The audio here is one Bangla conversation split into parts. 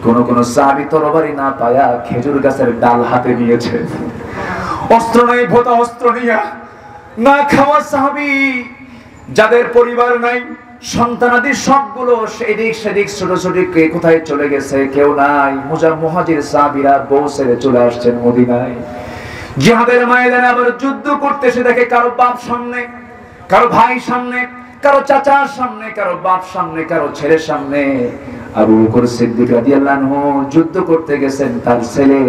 কোন কোন সাহাবী তরবারি না পায়া খেজুর গাছের ডাল হাতে নিয়েছে, অস্ত্র নাই, ভোতা অস্ত্র নিয়া না খাওয়া সাহাবী, যাদের পরিবার নাই, সন্তানাদি সবগুলো এদিক সেদিক ছোটাছুটি, কে কোথায় চলে গেছে কেউ নাই। মুহাজির সাহাবীরা বউ ছেড়ে চলে আসছেন মদিনায়। জিহাদের ময়দানে আবার যুদ্ধ করতে এসে দেখে কারো বাপ সামনে, কারো ভাই সামনে, কারো চাচার সামনে, কারো বাপ সামনে, কারো ছেলের সামনে। আবু বকর সিদ্দিক রাদিয়াল্লাহু আনহু যুদ্ধ করতে গেছেন, তার ছেলে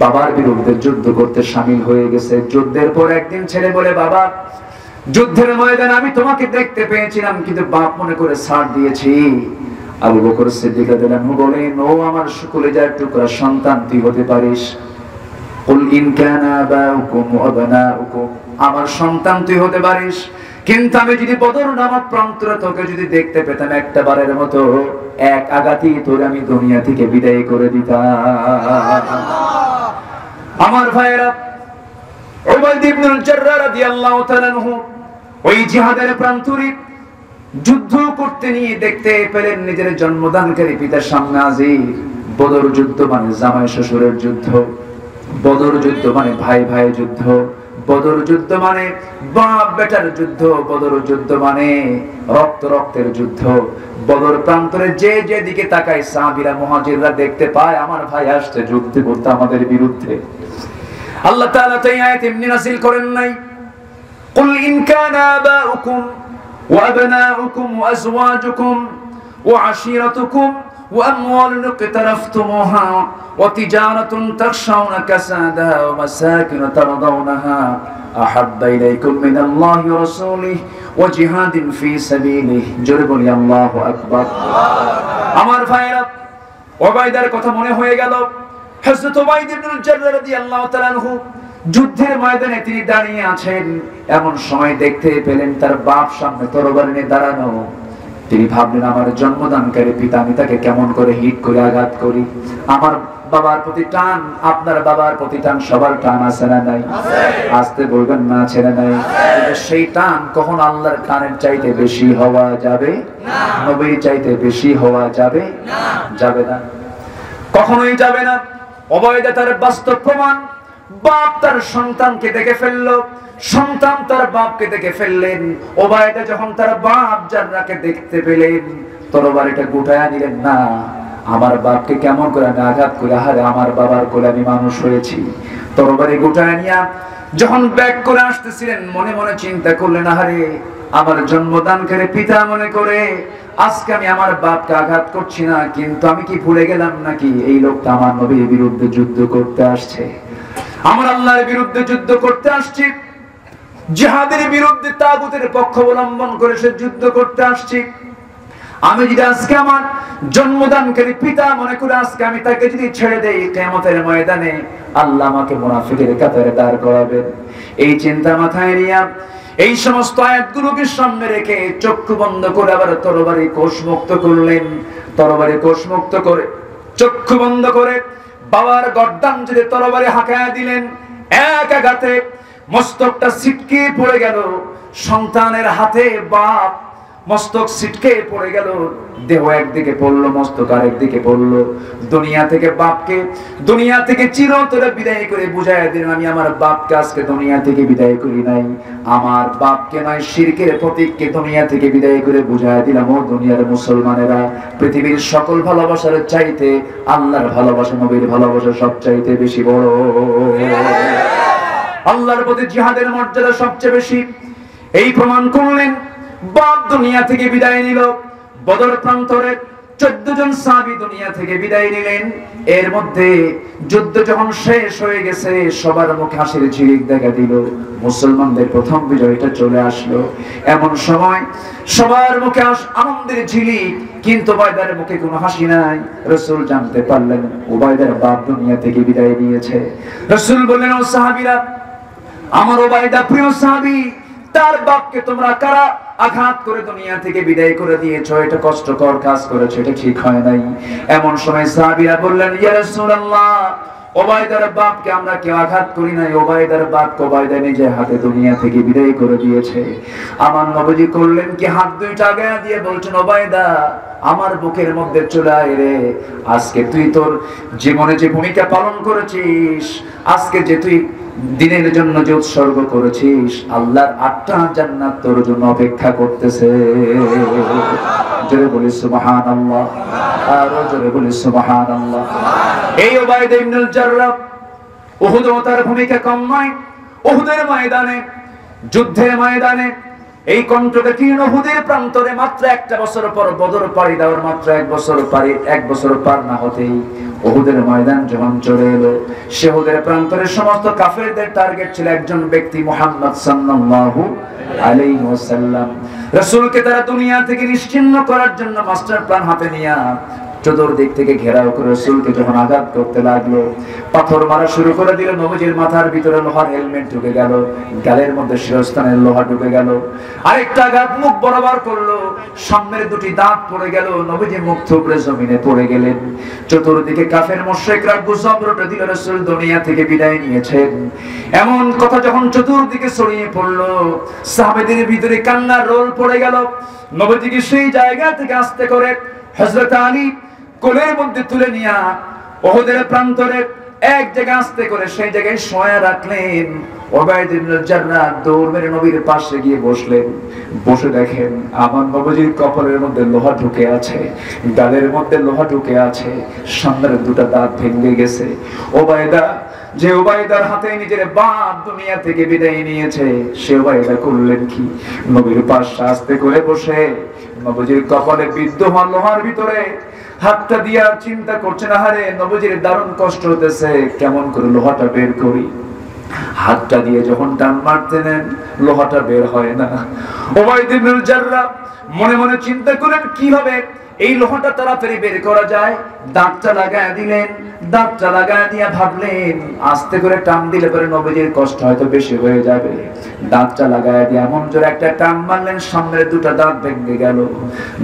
বাবার বিরুদ্ধে যুদ্ধ করতে শামিল হয়ে গেছে। যুদ্ধের পর একদিন ছেলে বলে, বাবা যুদ্ধের ময়দানে আমি তোমাকে দেখতে পেয়েছিলাম, কিন্তু বাপ মনে করে ছাড় দিয়েছি। আবু বকর সিদ্দিক রাদিয়াল্লাহু আনহু বলেন, ও আমার কলিজার টুকরা সন্তান, তুই হতে পারিস। কুল ইন কানা আবাউকুম ওয়া আবনাউকুম, আমার সন্তান তুই হতে পারিস, কিন্তু আমি যদি বদর নামক প্রান্তরে তোকে যদি দেখতে পেতাম একটা বারের মতো, এক আঘাতেই তোরে আমি দুনিয়া থেকে বিদায় করে দিতাম। আমার ভাইয়েরা, উবাইদ ইবনুল জাররাহ রাদিয়াল্লাহু তাআলা আনহু ওই জিহাদের প্রান্তরে যুদ্ধ করতে নিয়ে দেখতে পেলেন নিজের জন্মদানকারী পিতার সামনে হাজির। বদর যুদ্ধ মানে জামাই শ্বশুরের যুদ্ধ, বদর যুদ্ধ মানে ভাই ভাই যুদ্ধ, বদর যুদ্ধ মানে বাপ বেটার যুদ্ধ, বদর যুদ্ধ মানে রক্ত রক্তের যুদ্ধ। বদর প্রান্তরে যে যেদিকে তাকায় সাহাবীরা মুহাজিররা দেখতে পায় আমার ভাই আসছে যুদ্ধ করতে আমাদের বিরুদ্ধে। আল্লাহ তাআলা তাই আয়াত এমনি নাযিল করেন নাই, কুল ইন কানা আবাউকুম ওয়া আবনাউকুম ওয়া আজওয়াজুকুম ওয়া আশীরাতুকুম ওয়া আমওয়ালুন ইকতারাফতুমুহা ওয়া তিজারাতুন তাখশাউনা কাসাদাহা ওয়া মাসাকিন তারদাউনাহা আহাব্বা ইলাইকুম মিনাল্লাহি ওয়া রাসূলিহি ওয়া জিহাদিন ফি সাবিলিহি। জোরে বলি আল্লাহু আকবার। আমার ভাইরা, উবাইদার কথা মনে হয়ে গেল। হযরত উবাইদ ইবনুল জাররাহ রাদিয়াল্লাহু তাআলা আনহু যুদ্ধের ময়দানে তিনি দাঁড়িয়ে আছেন, এমন সময় দেখতে পেলেন তার বাপ সামনে তরবারি নিয়ে দাঁড়ানো। তিনি ভাবলেন, আমার জন্মদানকারী পিতা, আমি তাকে কেমন করে হিট করে আঘাত করি। আমার বাবার প্রতি টান, আপনার বাবার প্রতি টান, সবার টান আছে না নাই? আসতে বলবেন না, ছেড়ে নাই। সেই টান কখন আল্লাহর টানের চাইতে বেশি হওয়া যাবে না, নবীর চাইতে বেশি হওয়া যাবে না, যাবে না, কখনোই যাবে না। উবাইদা তার বাস্তব প্রমাণ, বাপ তার সন্তানকে দেখে ফেললো, সন্তান তার বাপকে দেখে ফেললেন। উবাইদা যখন তার বাপ জাররাহকে দেখতে পেলেন, তরবারিটা গুটায়া নিলেন, না আমার বাপকে কেমন করে আমি আঘাত করে, আরে আমার বাবার কোলে আমি মানুষ হয়েছি। তরবারি গুটায়া নিয়া যখন ব্যাক করে আসতেছিলেন, মনে মনে চিন্তা করলেন, আরে আমার জন্মদানকারী পিতা মনে করে আজকে আমি আমার বাপকে আঘাত করছি না, কিন্তু আমি কি ভুলে গেলাম নাকি এই লোকটা আমার নবীর বিরুদ্ধে যুদ্ধ করতে আসছে, আমার আল্লাহর বিরুদ্ধে যুদ্ধ করতে আসছে, জিহাদের বিরুদ্ধে তাগুতের পক্ষ অবলম্বন করে সে যুদ্ধ করতে আসছে। আমি যদি আজকে আমার জন্মদানকারী পিতা মনে করে আজকে আমি তাকে যদি ছেড়ে দেই, কিয়ামতের ময়দানে আল্লাহ আমাকে মুনাফিকের কাতারে দাঁড় করাবেন। এই চিন্তা মাথায় নিয়ে এই সমস্ত আয়াতগুলোকে সামনে রেখে চক্ষু বন্ধ করে আবার তরবারি কোষমুক্ত করলেন। তরবারি কোষমুক্ত করে চক্ষু বন্ধ করে বাবার গর্দান যদি তরবারি হাঁকায়া দিলেন, এক আঘাতে মস্তকটা ছিটকে পড়ে গেল। সন্তানের হাতে বাপ মস্তক ছিটকে পড়ে গেল, দেহ একদিকে পড়লো, মস্তক আরেকদিকে পড়লো। দুনিয়া থেকে বাপকে, দুনিয়া থেকে চিরতরে বিদায় করে বুঝাইয়া দিলেন, আমি আমার বাপকে আজকে দুনিয়া থেকে বিদায় করি নাই, আমার বাপকে নয় শিরকের প্রতীককে দুনিয়া থেকে বিদায় করে বুঝাইয়া দিলাম, ও দুনিয়ার মুসলমানেরা, পৃথিবীর সকল ভালোবাসার চাইতে আল্লাহর ভালোবাসা, নবীর ভালোবাসা সব চাইতে বেশি বড়। আল্লাহর প্রতি জিহাদের মর্যাদা সবচেয়ে বেশি। এই প্রমাণ করলেন। বাপ দুনিয়া থেকে বিদায় নিল, বদর প্রান্তরে 14 জন সাহাবী দুনিয়া থেকে বিদায় নিলেন। এর মধ্যে যুদ্ধ যখন শেষ হয়ে গেছে, সবার মুখে হাসির ঝিলিক দেখা দিল, মুসলমানদের প্রথম বিজয়টা চলে আসলো। এমন সময় সবার মুখে আনন্দের ঝিলিক, কিন্তু উবাইদার মুখে কোনো হাসি নাই। রাসূল জানতে পারলেন উবাইদার বাপ দুনিয়া থেকে বিদায় নিয়েছে। রাসূল বললেন, ও সাহাবীরা, আমার উবাইদা প্রিয় সাহাবী, তার বাপকে তোমরা কারা আঘাত করে দুনিয়া থেকে বিদায় করে দিয়েছো? এটা কষ্টকর কাজ করেছো, এটা ঠিক হয় নাই। এমন সময় সাহাবীরা বললেন, ইয়া রাসূলুল্লাহ, ওবায়দার বাপকে আমরা কেউ আঘাত করি নাই। ওবায়দার বাপ ওবায়দা নিজে হাতে দুনিয়া থেকে বিদায় করে দিয়েছে। আমার নবীজি করলেন কি, হাত দুইটা আগায়া দিয়ে বলছেন, ওবায়দা আমার বুকের মধ্যে চলে আয় রে। আজকে তুই তোর জীবনে যে ভূমিকা পালন করেছিস, আজকে যে তুই দিনের জন্য যে উৎসর্গ করেছিস, আল্লাহর 8টা জান্নাত তোর জন্য অপেক্ষা করতেছে। জোরে বলি সুবহানাল্লাহ, আরো জোরে বলি সুবহানাল্লাহ। এই উবাইদা ইবনুল জাররাহ উহুদ তার ভূমিকা কম নয়। উহুদের ময়দানে, যুদ্ধের ময়দানে, এই কণ্ঠকীর্ণ উহুদের প্রান্তরে মাত্র 1 বছর পর বদর পাড়ি দেওয়ার মাত্র 1 বছর পার না হতেই উহুদের ময়দান যখন চলে এলো, সে উহুদের প্রান্তরের সমস্ত কাফেরদের টার্গেট ছিল একজন ব্যক্তি, মুহাম্মদ সাল্লাল্লাহু আলাইহি ওয়াসাল্লাম। রাসূলকে তারা দুনিয়া থেকে নিশ্চিহ্ন করার জন্য মাস্টার প্ল্যান হাতে নিয়ে চতুর্দিক থেকে ঘেরাও করে রাসূলকে যখন আঘাত করতে লাগলো, পাথর মারা শুরু করে দিল। নবীজির মাথার ভিতরে লোহার হেলমেট ঢুকে গেল, গালের মধ্যে শিরস্থানের লোহা ঢুকে গেল। আরেকটা আঘাত মুখ বরাবর করলো, সামনের 2টি দাঁত পড়ে গেল। নবীজি মুখ থুবড়ে জমিনে পড়ে গেলেন। চতুর্দিকে কাফের মুশরিকরা গুজব রটে দিল রাসূল দুনিয়া থেকে বিদায় নিয়েছেন। এমন কথা যখন চতুর্দিকে ছড়িয়ে পড়লো, সাহাবাদের ভিতরে কান্নার রোল পড়ে গেল। নবীজিকে সেই জায়গা থেকে আস্তে করে হযরত আলী কোলের মধ্যে তুলে নিয়ে উহুদের প্রান্তরে এক জায়গায় আস্তে করে সেই জায়গায় শোয়া রাখলেন। উবাইদা ইবনুল জাররাহ দৌড় মেরে নবীর পাশে গিয়ে বসলেন। বসে দেখেন আমার নবীজির কপালের মধ্যে লোহা ঢুকে আছে, গালের মধ্যে লোহা ঢুকে আছে, সামনের 2টা দাঁত ভেঙে গেছে। উবাইদা, যে উবাইদার হাতে নিজের বাপ দুনিয়া থেকে বিদায় নিয়েছে, সে উবাইদা করলেন কি, নবীর পাশে আস্তে করে বসে নবীজির কপালে বিদ্যমান লোহার ভিতরে হাতটা দিয়া চিন্তা করছেন, আহারে নবীজির দারুণ কষ্ট হতেছে, কেমন করে লোহাটা বের করি। হাতটা দিয়ে যখন টান মারতে নেন, লোহাটা বের হয় না। উবাইদা ইবনুল জাররাহ মনে মনে চিন্তা করেন কিভাবে এই লোহাটা তাড়াতাড়ি বের করা যায়। দাঁতটা লাগায় দিলেন, দাঁতটা লাগায় দিয়ে ভাবলেন আস্তে করে টান দিলে পরে নবীজির কষ্ট হয়তো বেশি হয়ে যাবে। দাঁতটা লাগায় দিয়ে এমন জোরে একটা টান মারলেন, সামনের 2টা দাঁত ভেঙে গেল।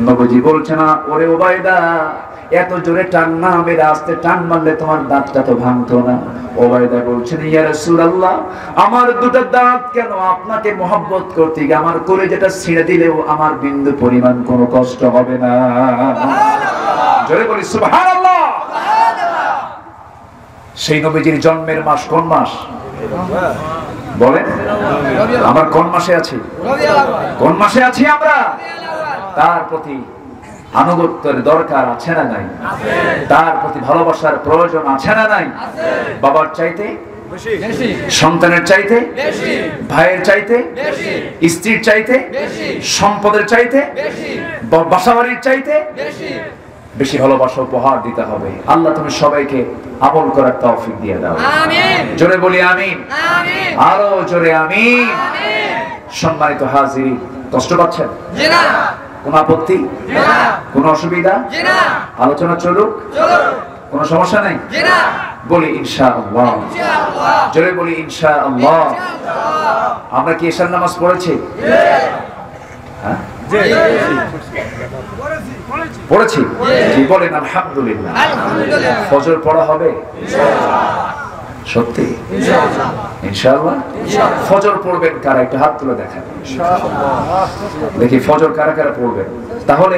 নবীজি বলছে না, ওরে উবাইদা এত জোরে টান না মেরে আস্তে টান মারলে তোমার দাঁতটা তো ভাঙতো না। উবাইদা বলছেন, ইয়া রাসূলুল্লাহ আমার 2টা দাঁত কেন, আপনাকে মহব্বত করতে গিয়ে আমার কলিজাটা ছিঁড়ে দিলেও আমার বিন্দু পরিমাণ কোনো কষ্ট হবে না। জোরে বলি সুবহানাল্লাহ। সেই নবীজির জন্মের মাস কোন মাস বলেন? আমার কোন মাসে আছি? কোন মাসে আছি আমরা? তার প্রতি আনুগত্যের দরকার আছে না নাই? তার প্রতি ভালোবাসার প্রয়োজন আছে না নাই? বাবার চাইতে বেশি, সন্তানের চাইতে বেশি, ভাইয়ের চাইতে বেশি, স্ত্রীর চাইতে বেশি, সম্পদের চাইতে বেশি, বাসাবাড়ির চাইতে বেশি, বেশি ভালোবাসা উপহার দিতে হবে। আল্লাহ তুমি সবাইকে আমল করার তৌফিক দিয়ে দাও, আমিন। জোরে বলি আমিন, আমিন। আরো জোরে আমিন, আমিন। সম্মানিত হাজির, কষ্ট পাচ্ছেন? জি না। কোন আপত্তি? জি না। কোন অসুবিধা? জি না। আলোচনা চলুক? চলুক। কোন সমস্যা নাই? জি না। বলি ইনশাআল্লাহ, ইনশাআল্লাহ। জোরে বলি ইনশাআল্লাহ। ইনশাআল্লাহ। আমরা কি ইশার নামাজ পড়েছি? জি। হ্যাঁ জি পড়েছি। জি বলেন আলহামদুলিল্লাহ। আলহামদুলিল্লাহ। ফজর পড়া হবে ইনশাআল্লাহ? সত্যি ইনশাআল্লাহ? ইনশাআল্লাহ। ফজর পড়বেন কারা? একটা হাত তুলে দেখান ইনশাআল্লাহ। দেখি ফজর কারা কারা পড়বেন, তাহলে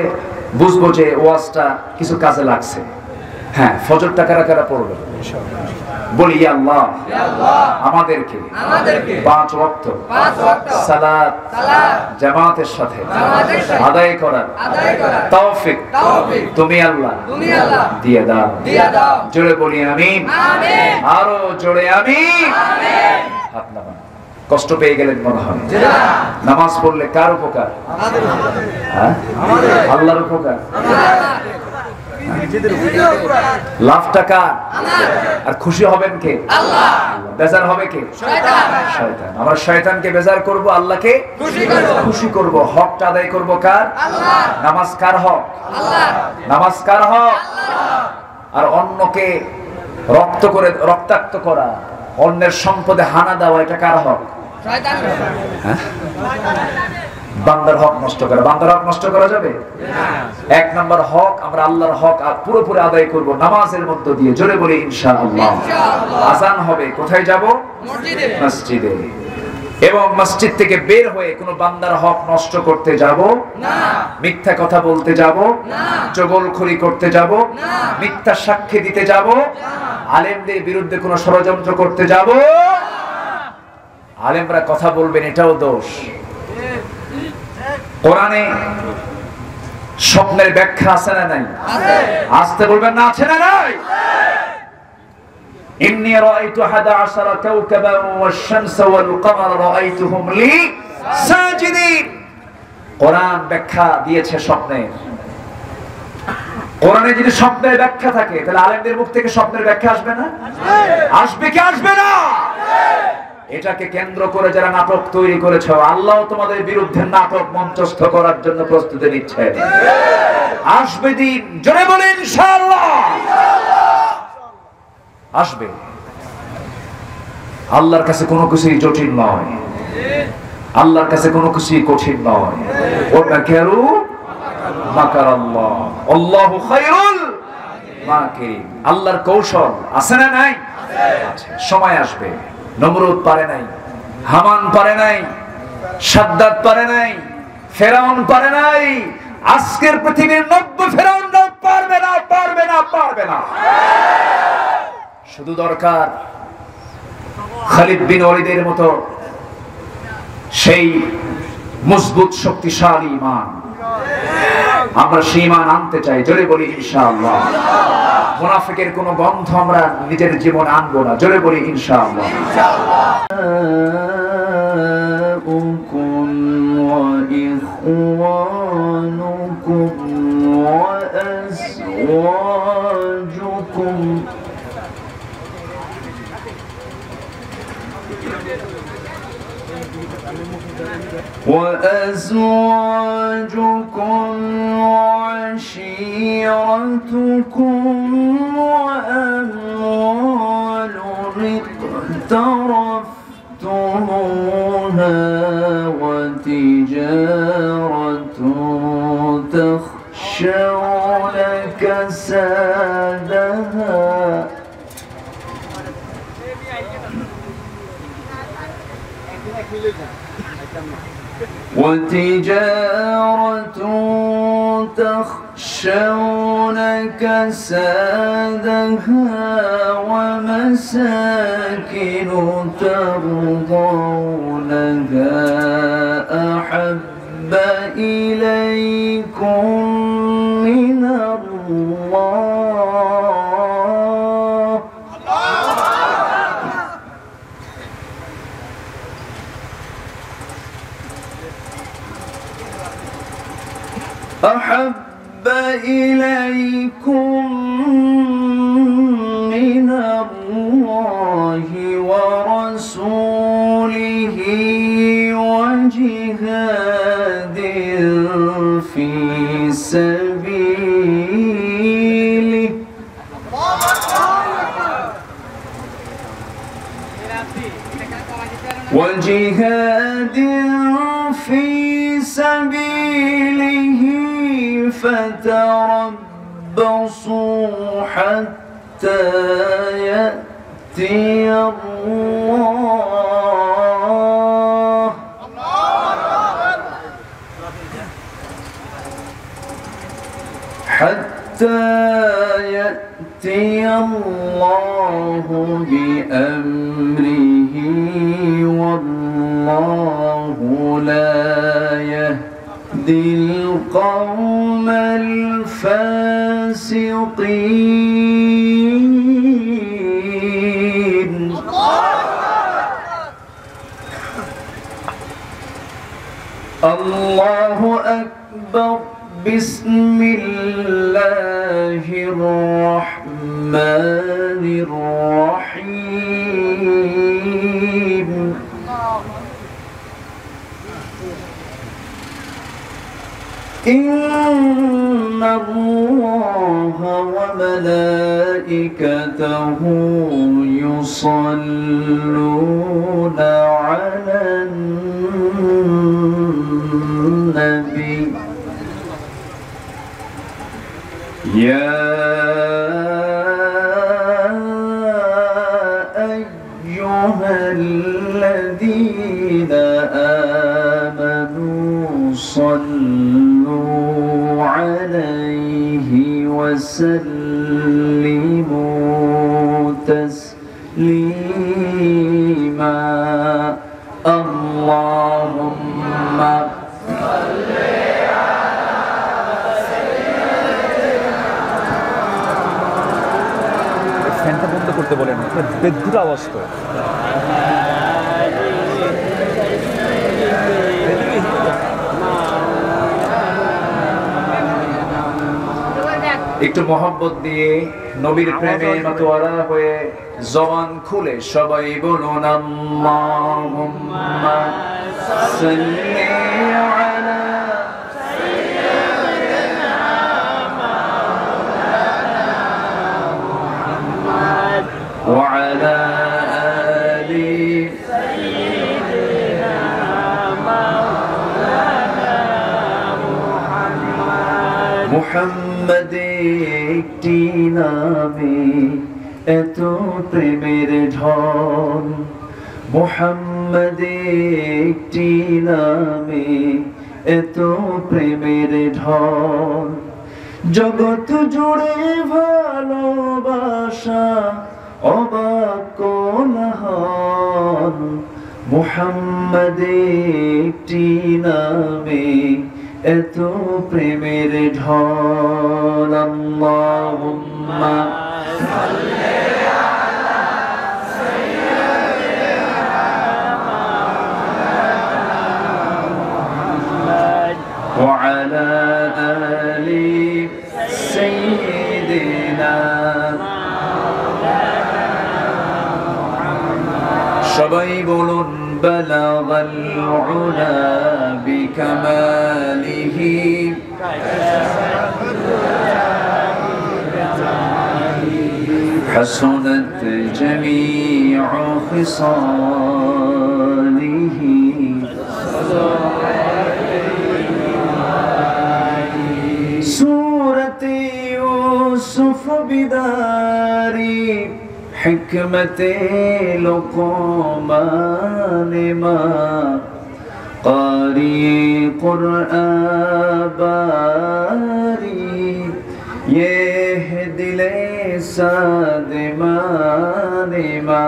বুঝবো যে ওয়াজটা কিছু কাজে লাগছে। হ্যাঁ, ফজরটা কারা কারা পড়বেন ইনশাআল্লাহ? বলি ইয়া আল্লাহ, আমাদেরকে 5 ওয়াক্ত সালাত জামাতের সাথে আদায় করার তৌফিক তুমি আল্লাহ দিয়ে দাও। জোরে বলি আমিন, আরো জোরে আমিন। হাত নামান। কষ্ট পেয়ে গেলেন মনে হয়? নামাজ পড়লে কার উপকার? আল্লাহর উপকার। লাভটা কার? আর খুশি হবেন কে? আল্লাহ। বেজার হবে কে? শয়তান। আমরা শয়তানকে বেজার করব, আল্লাহকে খুশি করব। হকটা আদায় করব কার? আল্লাহ। নামাজ কার হক? আল্লাহ। নামাজ কার হক? আল্লাহ। আর অন্যকে রক্তাক্ত করা, অন্যের সম্পদে হানা দেওয়া, এটা কার হক? শয়তানের। বান্দার হক নষ্ট করা। বান্দার হক নষ্ট করা যাবে না। এক নাম্বার হক, আমরা আল্লাহর হক পুরোপুরি আদায় করব নামাজের মধ্য দিয়ে। জোরে বলি ইনশাআল্লাহ। আযান হবে, কোথায় যাব? মসজিদে। মসজিদে। এবং মসজিদ থেকে বের হয়ে কোনো বান্দার হক নষ্ট করতে যাব না, মিথ্যা কথা বলতে যাব না, চগলখড়ি করতে যাব না, মিথ্যা সাক্ষী দিতে যাব না, আলেমদের বিরুদ্ধে কোনো ষড়যন্ত্র করতে যাব না। আলেমরা কথা বলবেন, এটাও দোষ। কোরআনে স্বপ্নের ব্যাখ্যা আছে না নাই? আছে। আসতে বলবেন না, আছে না নাই? ইন্নী রাআইতু 11 কাওকাবান ওয়াশ-শামসা ওয়াল-কামারা রাআইতুহুম লি সাজিদিন। কোরআন ব্যাখ্যা দিয়েছে স্বপ্নের। কোরআনে যদি স্বপ্নের ব্যাখ্যা থাকে, তাহলে আলেমদের মুখ থেকে স্বপ্নের ব্যাখ্যা আসবে না? আসবে কি আসবে না? এটাকে কেন্দ্র করে যারা নাটক তৈরি করেছে, আল্লাহ তোমাদের বিরুদ্ধে নাটক মঞ্চস্থ করার জন্য প্রস্তুতি নিচ্ছে। আসবে দিন, জোরে বলেন ইনশাআল্লাহ। আসবে। আল্লাহর কাছে কোনো কিছুই জটিল নয়, আল্লাহর কাছে কোনো কিছুই কঠিন নয়। ওয়া কারু মাকারাল্লাহ আল্লাহু খায়রুল মাকিরিন। আল্লাহর কৌশল আছে না নাই? আছে। সময় আসবে। নমরুদ পারে নাই, হামান পারে নাই, সাদ্দাত পারে নাই, ফেরাউন পারে নাই। আজকের পৃথিবীর 90 ফেরাউনরাও পারবে না, পারবে না, পারবে না। শুধু দরকার খালিদ বিন ওয়ালিদের মতো সেই মজবুত শক্তিশালী ঈমান। আমরা সেই ঈমান আনতে চাই। জোরে বলি ইনশাআল্লাহ। মুনাফিকের কোনো গন্ধ আমরা নিজের জীবনে আনবো না। জোরে বলি ইনশাআল্লাহ। وأزواجكم وعشيرتكم وأموال اقترفتموها وتجارة تخشون كسادها تخشون كسادها ومساكن ترضونها أحب إليكم من الله أحب إليكم من الله ورسوله وجهاد في سبيله وجهاد في سبيله فتربصوا حتى يأتي الله بأمره والله لا يهدي القوم الفاسقين. الله أكبر. بسم الله الرحمن الرحيم. إن الله وملائكته يصلون على النبي يا أيها الذين آمنوا صلوا عليه وسلموا تسليما اللهم ফ্যানটা বন্ধ করতে বলেন, বেদুর আওয়াজ তো। একটু মহব্বত দিয়ে নবীর প্রেমে মাতোয়ারা হয়ে জবান খুলে সবাই বলুন আল্লাহুম্মা সাল্লি আলা وعلى آل سيدنا مولانا محمد একটি নামে এত প্রেমের ঢল মুহাম্মদ একটি নামে এত প্রেমের ঢল জগৎ জুড়ে ভালোবাসা অবাক কোলাহল মুহাম্মদ একটি নামে এত প্রেমের ঢল আল্লাহুম্মা সাল্লি আলা সাইয়্যিদিনা মুহাম্মদ ওয়া আলা আলি সাইয়্যিদিনা সবাই বলুন বালাগাল উলা বিকামালিহি حسنت جميع خصاله سورة يوسف بداري حكمة لقمان ما قارئ قرآن باري يهدي لساد مان ما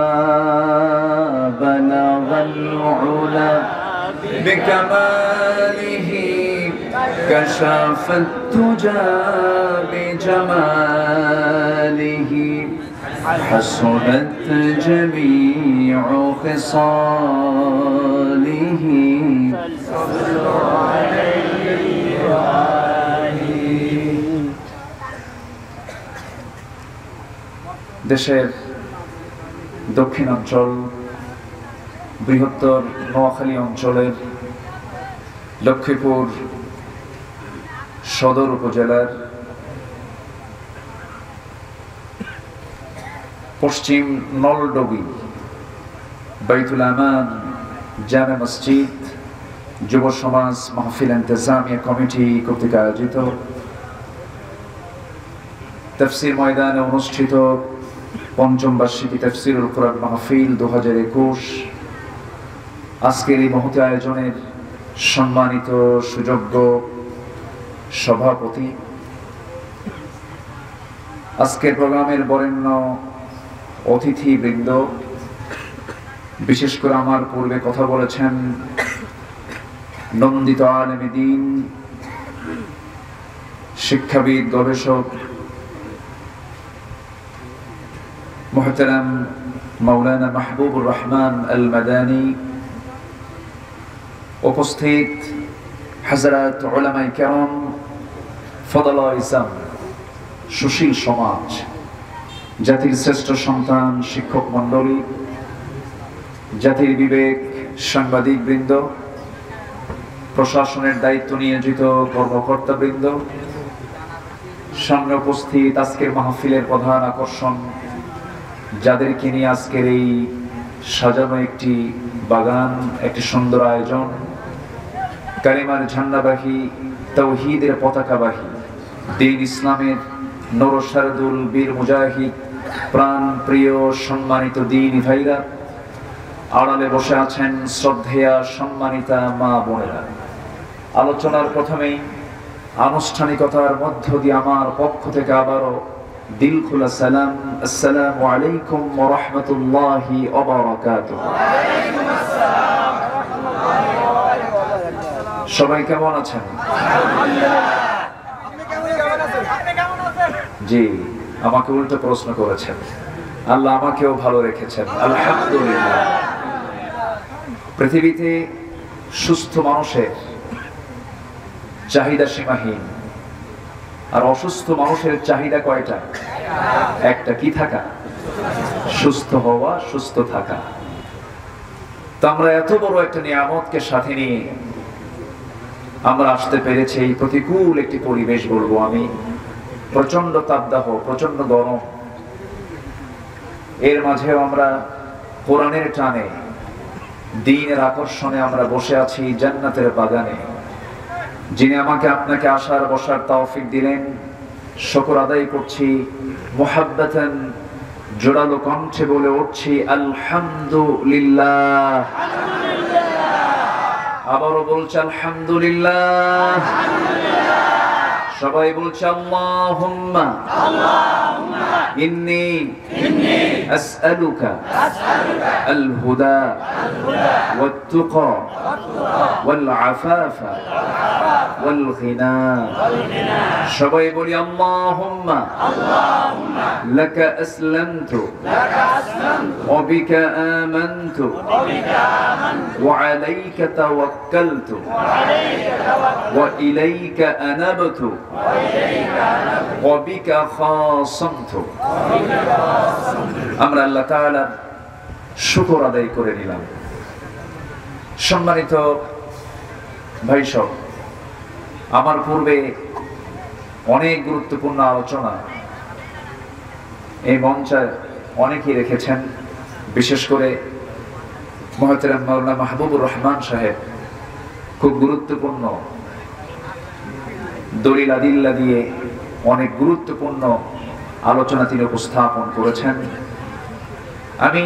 بلغ العلا بكماله كشف التجى بجماله حسنت جميع خصاله দেশের দক্ষিণাঞ্চল বৃহত্তর নোয়াখালী অঞ্চলের লক্ষ্মীপুর সদর উপজেলার পশ্চিম নলডগি বাইতুল আমান জামে মসজিদ যুব সমাজ মাহফিল ইন্তেজামিয়া কমিটি কর্তৃক আয়োজিত তাফসীর ময়দানে অনুষ্ঠিত পঞ্চম বার্ষিকী তাফসীরুল কুরআন মাহফিল 2021 আজকের এই মহতি আয়োজনের সম্মানিত সুযোগ্য সভাপতি, আজকের প্রোগ্রামের বরেণ্য অতিথিবৃন্দ, বিশেষ করে আমার পূর্বে কথা বলেছেন নন্দিত আলেমে দ্বীন, শিক্ষাবিদ, গবেষক মুহতারাম মাওলানা মাহবুবুর রহমান আল মাদানী, উপস্থিত হযরত উলামায়ে কেরাম, ফদলায়ে ইসলাম, সুশীল সমাজ, জাতির শ্রেষ্ঠ সন্তান শিক্ষক মণ্ডলী, জাতির বিবেক সাংবাদিক বৃন্দ, প্রশাসনের দায়িত্ব নিয়োজিত কর্মকর্তা বৃন্দ, সামনে উপস্থিত আজকের মাহফিলের প্রধান আকর্ষণ, যাদেরকে নিয়ে আজকের এই সাজানো একটি বাগান, একটি সুন্দর আয়োজন, কালিমার ঝান্ডাবাহী, তাওহীদের পতাকাবাহী, দ্বীন ইসলামের নরসারদুল বীর মুজাহিদ প্রাণ প্রিয় সম্মানিত দিনী ভাইরা, আড়ালে বসে আছেন শ্রদ্ধেয়া সম্মানিতা মা বোনেরা, আলোচনার প্রথমেই আনুষ্ঠানিকতার মধ্য দিয়ে আমার পক্ষ থেকে আবারও দিল খোলা সালাম, আসসালামু আলাইকুম ওয়া রাহমাতুল্লাহি ওয়া বারাকাতুহু। সবাই কেমন আছেন? জি, আমাকে উল্টো প্রশ্ন করেছেন। আল্লাহ আমাকেও ভালো রেখেছেন, আলহামদুলিল্লাহ। পৃথিবীতে সুস্থ মানুষের চাহিদা সীমাহীন, আর অসুস্থ মানুষের চাহিদা কয়টা? একটা, কি থাকা? সুস্থ হওয়া, সুস্থ থাকা। তো আমরা এত বড় একটা নিয়ামতকে সাথে নিয়ে আমরা আসতে পেরেছি এই প্রতিকূল একটি পরিবেশ, বলবো আমি, প্রচন্ড তাপদাহ, প্রচন্ড গরম। এর মাঝেও আমরা কোরআনের টানে, দ্বীনের আকর্ষণে আমরা বসে আছি জান্নাতের বাগানে। যিনি আমাকে আপনাকে আসার বসার তৌফিক দিলেন, শুকর আদায় করছি, মুহাব্বাতান জোরালো কণ্ঠে বলে উঠছি আলহামদুলিল্লাহ। আবারও বলছি আলহামদুলিল্লাহ। সবাই বলছে আল্লাহুম্মা ইন্নী আসআলুকা আল হুদা ওয়াত তুকা ওয়াল আফাফা ওয়াল গিনা। সবাই বলি আল্লাহুম্মা লাকা আসলামতু ওয়া বিকা আমানতু ওয়া আলাইকা তাওয়াক্কালতু ওয়া ইলাইকা আনাবতু ওয়া বিকা খাসামতু। আমরা আল্লাহ তাআলার শুকর আদায় করে নিলাম। সম্মানিত ভাই সব, আমার পূর্বে অনেক গুরুত্বপূর্ণ আলোচনা এই মঞ্চে অনেকেই রেখেছেন, বিশেষ করে মুহতারাম মাওলানা মাহবুবুর রহমান সাহেব খুব গুরুত্বপূর্ণ দলিল আদিল্লা দিয়ে অনেক গুরুত্বপূর্ণ আলোচনা তিনি উপস্থাপন করেছেন। আমি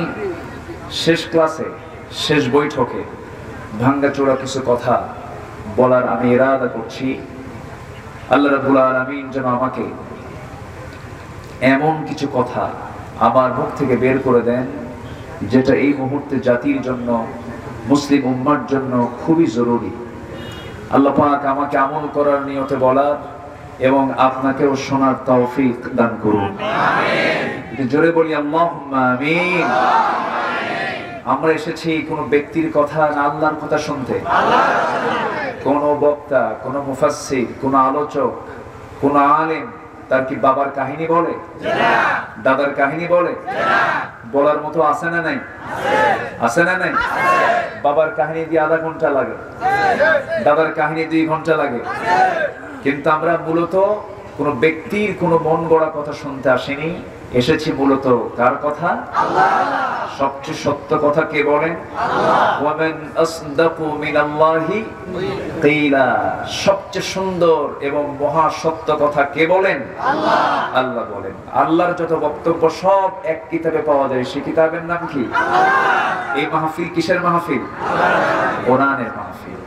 শেষ ক্লাসে, শেষ বৈঠকে ভাঙ্গাচোরা কিছু কথা বলার আমি ইরাদা করছি। আল্লাহ রাব্বুল আলামিন যেন আমাকে এমন কিছু কথা আমার মুখ থেকে বের করে দেন যেটা এই মুহূর্তে জাতির জন্য, মুসলিম উম্মার জন্য খুবই জরুরি। আল্লাহ পাক আমাকে আমল করার নিয়তে বলার এবং আপনাকেও শোনার তৌফিক দান করুন, আমিন। জোরে বলি আল্লাহুম্মা আমিন। আমরা এসেছি কোন ব্যক্তির কথা না আল্লাহর কথা শুনতে? কোন বক্তা, কোন মুফাসসির, কোন আলোচক, কোন আলেম তার কি বাবার কাহিনী বলে? দাদার কাহিনী বলে? বলার মতো আছে না নাই? আছে না নাই? বাবার কাহিনী দিয়ে আধা ঘন্টা লাগে, দাদার কাহিনী 2 ঘন্টা লাগে। কিন্তু আমরা মূলত কোন ব্যক্তির কোন মন গড়া কথা শুনতে আসেনি, এসেছি মূলত কার কথা? আল্লাহ। সবচেয়ে সত্য কথা কে বলেন? আল্লাহ। ওয়ামান আসদাকু মিনাল্লাহি কিলা। সবচেয়ে সুন্দর এবং মহা সত্য কথা কে বলেন? আল্লাহ। আল্লাহ বলেন। আল্লাহর যত বক্তব্য সব এক কিতাবে পাওয়া যায়, সেই কিতাবের নাম কি? আল্লাহ। এই মাহফিল কিসের মাহফিল? কোরআনের মাহফিল।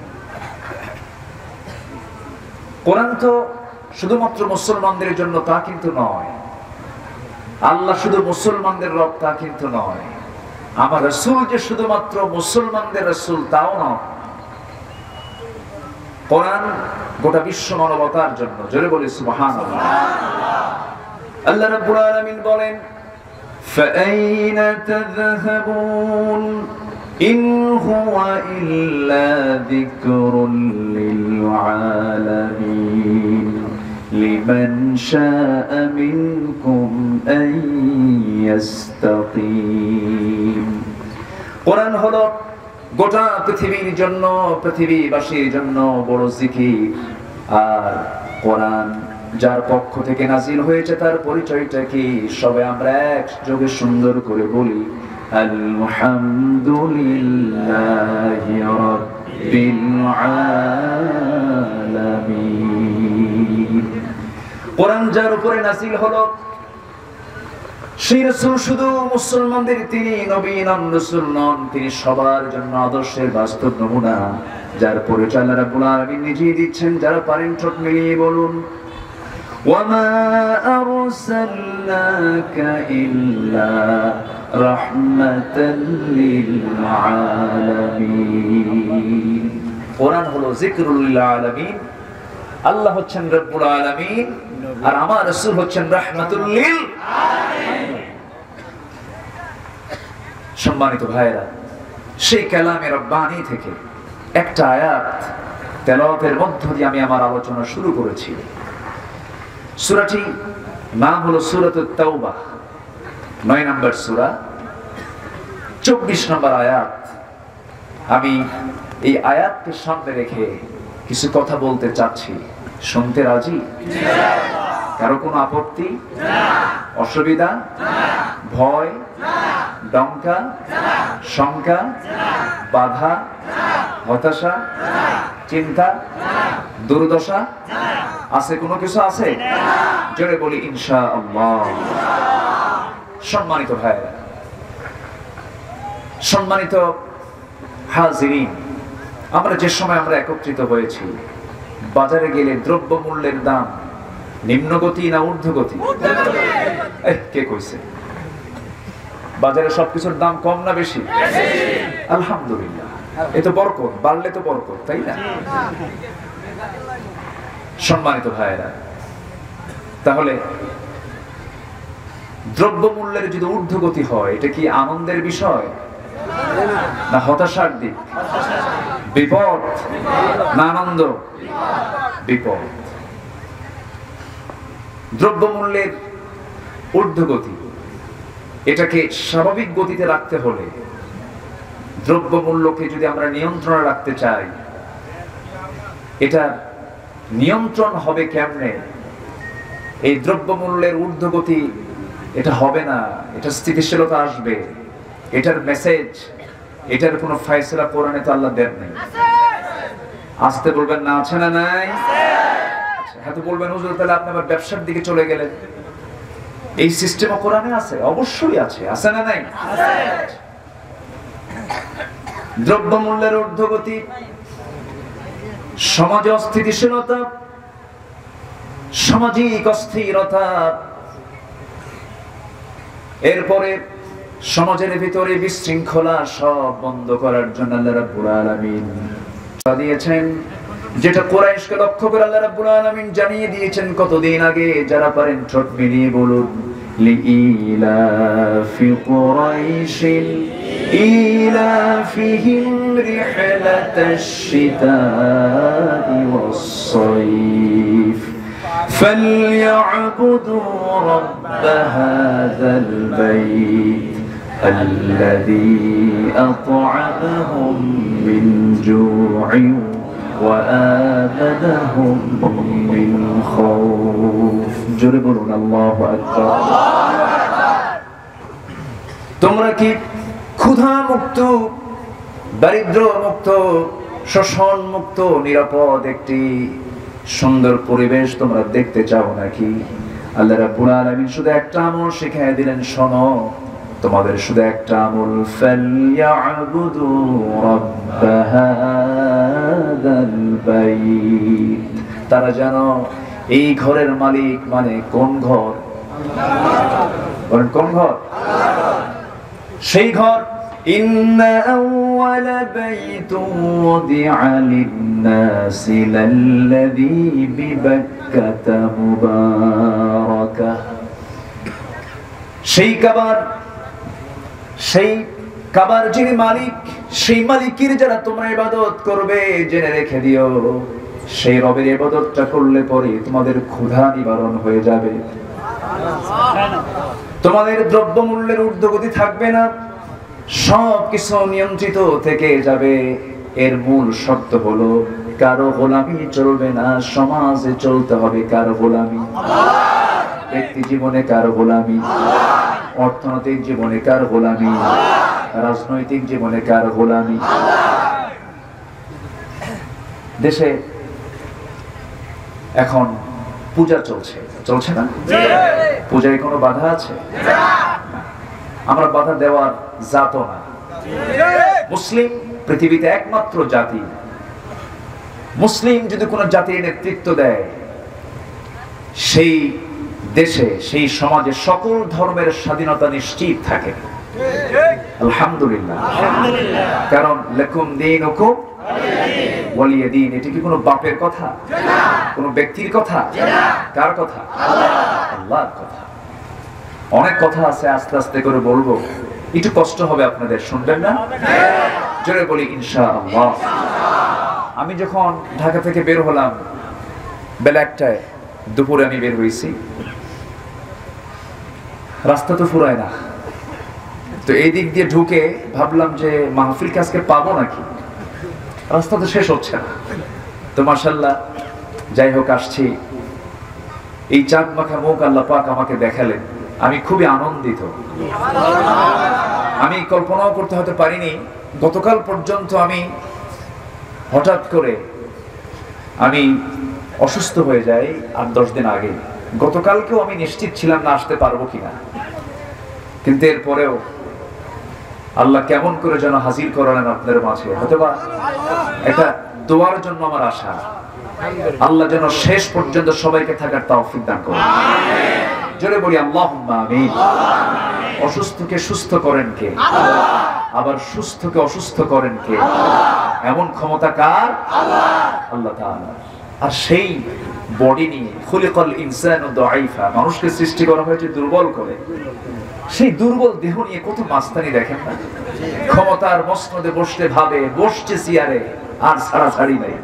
কোরআন তো শুধুমাত্র মুসলমানদের জন্য তা কিন্তু নয়, আল্লাহ শুধু মুসলমানদের রব তা কিন্তু নয়, আমার রাসূল যে শুধুমাত্র মুসলমানদের রাসূল তাও নয়। কোরআন গোটা বিশ্ব মানবতার জন্য। জোরে বলি সুবহানাল্লাহ। আল্লাহ রাব্বুল আলামিন বলেন, ফাআইনা তাযহাবুন ইন হুয়া ইল্লা যিকরুল লিল আলামিন লিমান শাআ মিনকুম আন ইস্তাকিম। কোরআন হলো গোটা পৃথিবীর জন্য, পৃথিবীবাসীর জন্য বড় জিকির। আর কোরআন যার পক্ষ থেকে নাজিল হয়েছে তার পরিচয়টা কি? সবে আমরা একযোগে সুন্দর করে বলি আলহামদুলিল্লাহি রাব্বিল আলামিন। কোরআন যার উপরে নাযিল হলো সেই রাসূল শুধু মুসলমানদের তিনি নবী নন, রাসূল নন, তিনি সবার জন্য আদর্শের বাস্তব নমুনা, যার পরিচয় আল্লাহ রাব্বুল আলামিন নিজেই দিচ্ছেন। যারা পারেন ঠোঁট মিলিয়ে বলুন ওয়ামা আরসালনাকা ইল্লা রাহমাতাল লিল আলামিন। কোরআন হলো যিকরুল লিল আলামিন, আল্লাহ হচ্ছেন রব্বুল আলামিন, আর আমার রাসূল হচ্ছেন রাহমাতুল লিল আলামিন। সম্মানিত ভাইরা, সেই কালামে রব্বানি থেকে একটা আয়াত তেলাওয়াতের মধ্য দিয়ে আমি আমার আলোচনা শুরু করেছি। সূরাটি নাম হলো সূরাতুত তাওবা, 9 নম্বর সূরা, 24 নম্বর আয়াত। আমি এই আয়াতকে সামনে রেখে কিছু কথা বলতে চাচ্ছি। শুনতে রাজি? কারো কোনো আপত্তি? অসুবিধা? ভয়, ডঙ্কা, শঙ্কা, বাধা, হতাশা, চিন্তা, দুর্দশা আছে? কোনো কিছু আছে? জোরে বলি ইনশাআল্লাহ। সম্মানিত ভাইরা, সম্মানিত হাজিরিন, আমরা যে সময় আমরা একত্রিত হয়েছি, বাজারে গেলে দ্রব্য মূল্যের দাম নিম্নগতি না ঊর্ধ্বগতি? কে কইছে? বাজারে সবকিছুর দাম কম না বেশি? আলহামদুলিল্লাহ, এ তো বরকত, বাড়লে তো বরকত, তাই না? সম্মানিত ভাইরা, তাহলে দ্রব্য মূল্যের যদি ঊর্ধ্বগতি হয়, এটা কি আনন্দের বিষয় না হতাশার দিক? বিপদ না আনন্দ? বিপদ। দ্রব্য মূল্যের ঊর্ধ্বগতি, এটাকে স্বাভাবিক গতিতে রাখতে হলে, দ্রব্য মূল্যকে যদি আমরা নিয়ন্ত্রণে রাখতে চাই, এটা নিয়ন্ত্রণ হবে কেমনে? এই দ্রব্য মূল্যের ঊর্ধ্বগতি এটা হবে না, এটা স্থিতিশীলতা আসবে। এটার মেসেজ, এটার কোনো ফয়সালা কোরআনে তো আল্লাহ দেন নাই। আসতে বলবেন না, আছে না নাই? হ্যাঁ তো বলবেন হুজুর, তাহলে আপনি আবার ব্যবসার দিকে চলে গেলেন। এই সিস্টেমও কোরআনে আছে? অবশ্যই আছে। আছে না নাই? দ্রব্য মূল্যের ঊর্ধ্বগতি, সমাজে অস্থিতিশীলতা, সামাজিক অস্থিরতা, এরপরে সমাজের ভিতরে বিশৃঙ্খলা, সব বন্ধ করার জন্য আল্লাহ রাব্বুল আলামিন দিয়েছেন, যেটা কুরাইশকে লক্ষ্য করে আল্লাহ রাব্বুল আলামিন জানিয়ে দিয়েছেন কতদিন আগে। যারা পারেন ঠোঁট মিলিয়ে বলুন লিইলাফি কুরাইশিন ইলাফিহিম রিহলাতাশ শিতা'i ওয়াস-সাইফ فليعبدوا رب هذا البيت الذي أطعمهم من جوع وآمنهم من خوف। জোরে বলুন আল্লাহু আকবার। তোমরা কি ক্ষুধা মুক্ত, দারিদ্র মুক্ত, শোষণ মুক্ত, নিরাপদ একটি সুন্দর পরিবেশ তোমরা দেখতে চাও নাকি? আল্লাহ রাব্বুল আলামিন শুধু একটা আমল শিখিয়ে দিলেন, শোনো, তোমাদের শুধু একটা আমল, ফালইয়াবুদু রাব্ব হাযাল বাইত। তারা জানো এই ঘরের মালিক মানে কোন ঘর? বলেন কোন ঘর? সেই ঘর إن أول بيت وضع للناس للذي ببكة مباركة। সেই কাবার যিনি মালিক, সেই মালিকের যারা তোমরা ইবাদত করবে, জেনে রেখে দিও, সেই রবের ইবাদতটা করলে পরে তোমাদের ক্ষুধা নিবারণ হয়ে যাবে, তোমাদের দ্রব্য মূল্যের ঊর্ধ্বগতি থাকবে না, সবকিছু নিয়ন্ত্রিত থেকে যাবে। এর মূল শর্ত হলো কারো গোলামি চলবে না, সমাজে চলতে হবে কারো গোলামি, ব্যক্তি জীবনে কারো গোলামি, অর্থনৈতিক জীবনে কারো গোলামি, রাজনৈতিক জীবনে কারো গোলামি। দেশে এখন পূজা চলছে, চলছে না? পূজায় কোনো বাধা আছে? আমরা বাধা দেওয়ার জাতও না। মুসলিম পৃথিবীতে একমাত্র জাতি। মুসলিম যদি কোনো জাতির নেতৃত্ব দেয়, সেই দেশে সেই সমাজে সকল ধর্মের স্বাধীনতা নিশ্চিত থাকে। আলহামদুলিল্লাহ। কারণ লাকুম দীনুকুম ওয়ালিয়া দীন, এটা কি কোনো বাপের কথা, কোনো ব্যক্তির কথা? কার কথা? আল্লাহর কথা। অনেক কথা আছে, আস্তে আস্তে করে বলবো, একটু কষ্ট হবে আপনাদের, শুনবেন না? জোরে বলি ইনশাআল্লাহ। আমি যখন ঢাকা থেকে বের হলাম বেলা 1টায়, দুপুরে আমি বের হয়েছি, রাস্তা তো ফুরায় না, তো এই দিক দিয়ে ঢুকে ভাবলাম যে মাহফিল আজকে পাবো নাকি, রাস্তা তো শেষ হচ্ছে না। তো মাশাআল্লাহ, যাই হোক আসছি, এই চাঁদ মাখা মুখ আল্লাহ পাক আমাকে দেখালেন, আমি খুবই আনন্দিত। আমি কল্পনাও করতে হতে পারিনি, গতকাল পর্যন্ত আমি হঠাৎ করে আমি অসুস্থ হয়ে যাই 8-10 দিন আগে। গতকালকেও আমি নিশ্চিত ছিলাম না আসতে পারবো কিনা, কিন্তু এরপরেও আল্লাহ কেমন করে যেন হাজির করালেন আপনাদের মাঝে। হয়তোবা একটা দোয়ার জন্য আমার আশা, আল্লাহ যেন শেষ পর্যন্ত সবাইকে থাকার তৌফিক দান করেন। জোরে বলি আল্লাহুম্মা আমিন। অসুস্থকে সুস্থ করেন কে? আবার সুস্থকে অসুস্থ করেন কে? এমন ক্ষমতা কার? আল্লাহ তাআলা। আর সেই বডি নিয়ে, খুলিকাল ইনসানু দাঈফা, মানুষকে সৃষ্টি করা হয়েছে দুর্বল করে, সেই দুর্বল দেহ নিয়ে কত মাস্তানি দেখেন না। ক্ষমতার মসনদে বসতে ভাবে বসছে চেয়ারে, আর ছাড়াছাড়ি নাই,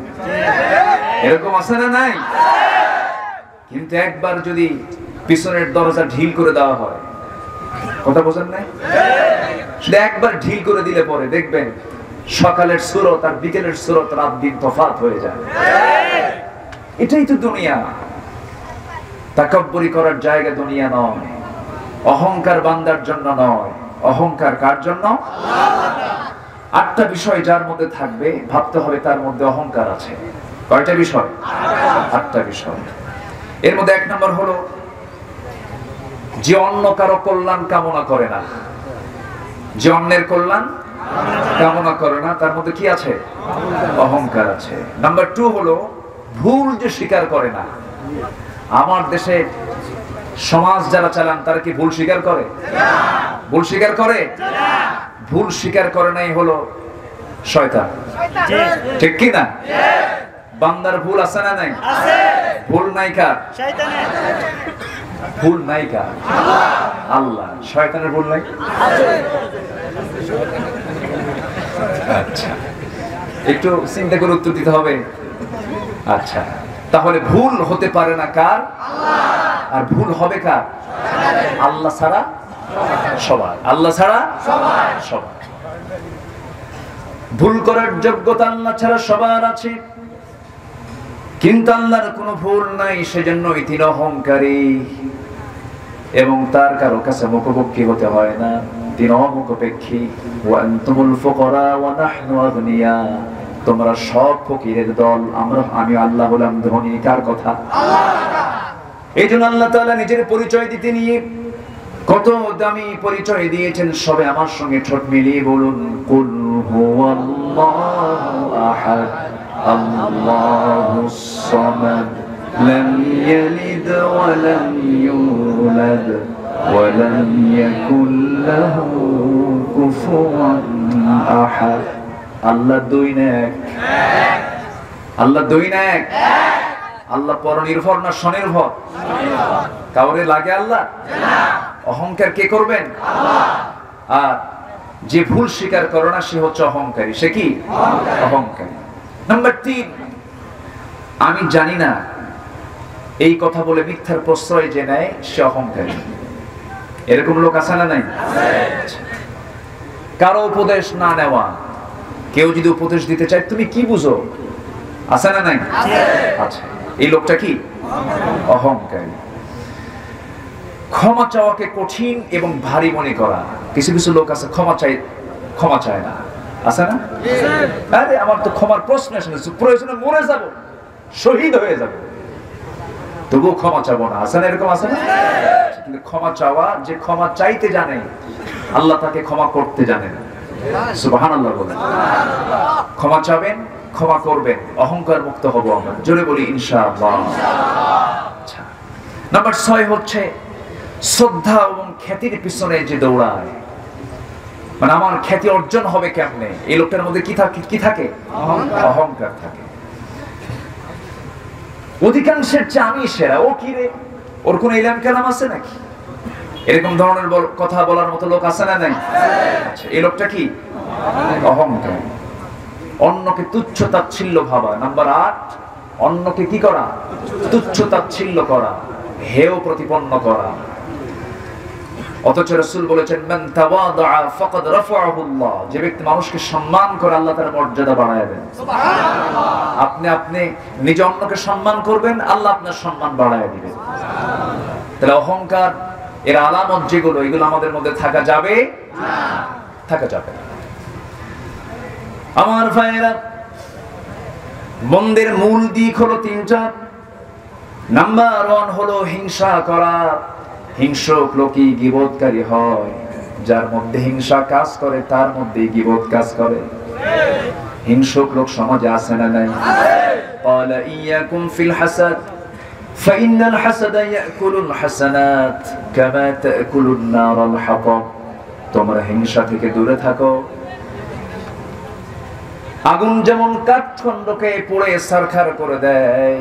এরকম আছে না নাই? কিন্তু একবার যদি পিছনের দরজা ঢিল করে দেওয়া হয়, কথা বোঝেন নাই? একবার ঢিল করে দিলে পরে দেখবেন সকালের সুরত আর বিকেলের সুরত রাত দিন তফাৎ হয়ে যায়। এটাই তো দুনিয়া। তাকাব্বুরি করার জায়গা দুনিয়া নয়, অহংকার বান্দার জন্য নয়। অহংকার কার জন্য? 8টা বিষয় যার মধ্যে থাকবে, ভাবতে হবে তার মধ্যে অহংকার আছে। কয়টা বিষয়? 8টা বিষয়। এর মধ্যে 1 নম্বর হলো যে অন্য কারো কল্যাণ কামনা করে না, যে অন্যের কল্যাণ কামনা করে না, তার মধ্যে কি আছে? অহংকার আছে। নাম্বার 2 হলো ভুল যে স্বীকার করে না। আমার দেশে সমাজ যারা চালান তারা কি ভুল স্বীকার করে? ভুল স্বীকার করে? ভুল স্বীকার করে নাই হলো শয়তান, ঠিক কি না? বান্দার ভুল আছে না নাই? ভুল নাই কার? শয়তানের। ভুল নাই কার? আল্লাহ। শয়তানের ভুল নাই? আচ্ছা, একটু চিন্তা করে উত্তর দিতে হবে। আচ্ছা, তাহলে ভুল হতে পারে না কার? আর ভুল হবে কার? আল্লাহ ছাড়া সবার। আল্লাহ ছাড়া সবার। ভুল করার যোগ্যতা আল্লাহ ছাড়া সবার আছে, কিন্তু আল্লাহর কোনো ভুল নাই, সেজন্যই তিনি অহংকারী এবং তার কারো কাছে মুখোমুখি হতে হয় না, তিনি অমুখাপেক্ষী। ওয়া আনতুমুল ফুকারা ওয়া নাহনু আগনিয়া, তোমরা সব ফকিরের দল, আমি আল্লাহ হলাম ধনী। কার কথা? এই জন্য আল্লাহ তাআলা নিজের পরিচয় দিতে নিয়ে কত দামি পরিচয় দিয়েছেন। সবে আমার সঙ্গে ঠোঁট মিলিয়ে বলুন, কুল হুয়াল্লাহু আহাদ আল্লাহুস সামাদ লাম ইয়ালিদ ওয়া লাম ইউলাদ ওয়া লাম ইয়াকুল লাহু কুফুয়ান আহাদ। আল্লাহ দুই না এক? আল্লাহ দুই না এক? আল্লাহ পরনির্ভর না স্বনির্ভর? কাউরে লাগে আল্লাহ? অহংকার কে করবেন? আর যে ভুল স্বীকার করে না সে হচ্ছে অহংকারী। সে কি? অহংকারী। নাম্বার 3, আমি জানি না, এই কথা বলে মিথ্যার প্রশ্রয় যে নেয় সে অহংকারী। এরকম লোক আছে না নাই? কারো উপদেশ না নেওয়া। কেউ যদি উপদেশ দিতে চায়, তুমি কি বুঝো, আছে না নাই? আচ্ছা, এই লোকটা কি? অহংকারী। ক্ষমা চাওয়াকে কঠিন এবং ভারী মনে করা। কিছু কিছু লোক আছে ক্ষমা চায় না, আছে না? আরে আমার তো ক্ষমার প্রশ্ন আসে না, প্রয়োজনে মরে যাব, শহীদ হয়ে যাব, তবুও ক্ষমা চাবো না। আছে না এরকম? আছে না? কিন্তু ক্ষমা চাওয়া, যে ক্ষমা চাইতে জানে আল্লাহ তাকে ক্ষমা করতে জানে না। সুবহানাল্লাহ বলেন। ক্ষমা চাবেন, ক্ষমা করবেন, অহংকার মুক্ত হব আমরা। জোরে বলি ইনশাআল্লাহ। আচ্ছা, নাম্বার 6 হচ্ছে শ্রদ্ধা এবং খ্যাতির পিছনে যে দৌড়ায়, মানে আমার খ্যাতি অর্জন হবে কেমনে, এই লোকটার মধ্যে কি থাকে? অহংকার থাকে। অধিকাংশের চেয়ে আমি সেরা, ও কি রে, ওর কোন ইলম কালাম আছে নাকি? এরকম ধরনের কথা বলার মতো লোক আছে না নাই? আচ্ছা, এই লোকটা কি? অহংকার। অন্যকে তুচ্ছ তাচ্ছিল্য ভাবা। নাম্বার 8, অন্যকে কি করা? তুচ্ছ তাচ্ছিল্য করা, হেয় প্রতিপন্ন করা। অথচ রাসূল বলেছেন মান তাওয়াদা ফাকাদ রাফাআহু আল্লাহ, যে ব্যক্তি মানুষকে সম্মান করে আল্লাহ তার মর্যাদা বাড়ায় দেন। সুবহানাল্লাহ। আপনি নিজে অন্যকে সম্মান করবেন, আল্লাহ আপনার সম্মান বাড়ায় দিবেন। তাহলে অহংকার এর আলামত যেগুলো, এগুলো আমাদের মধ্যে থাকা যাবে না, থাকা যাবে না। আমার ভাইয়েরা, মন্দের মূল দিক হলো 3টা। নাম্বার 1 হলো হিংসা করা। হিংসুক লোকই গীবতকারী হয়। যার মধ্যে হিংসা কাজ করে তার মধ্যে গীবত কাজ করে। হিংসুক লোক সমাজে আছে না নাই? ক্বালা ইয়াকুম ফিল হাসাদ ফাইনাল হাসাদা ইয়াকুলুল হাসানাত কামা তাকুলুন নারুল হাতাব। তোমরা হিংসা থেকে দূরে থাকো। আগুন যেমন কাঠখণ্ডকে পোড়ে ছারখার করে দেয়,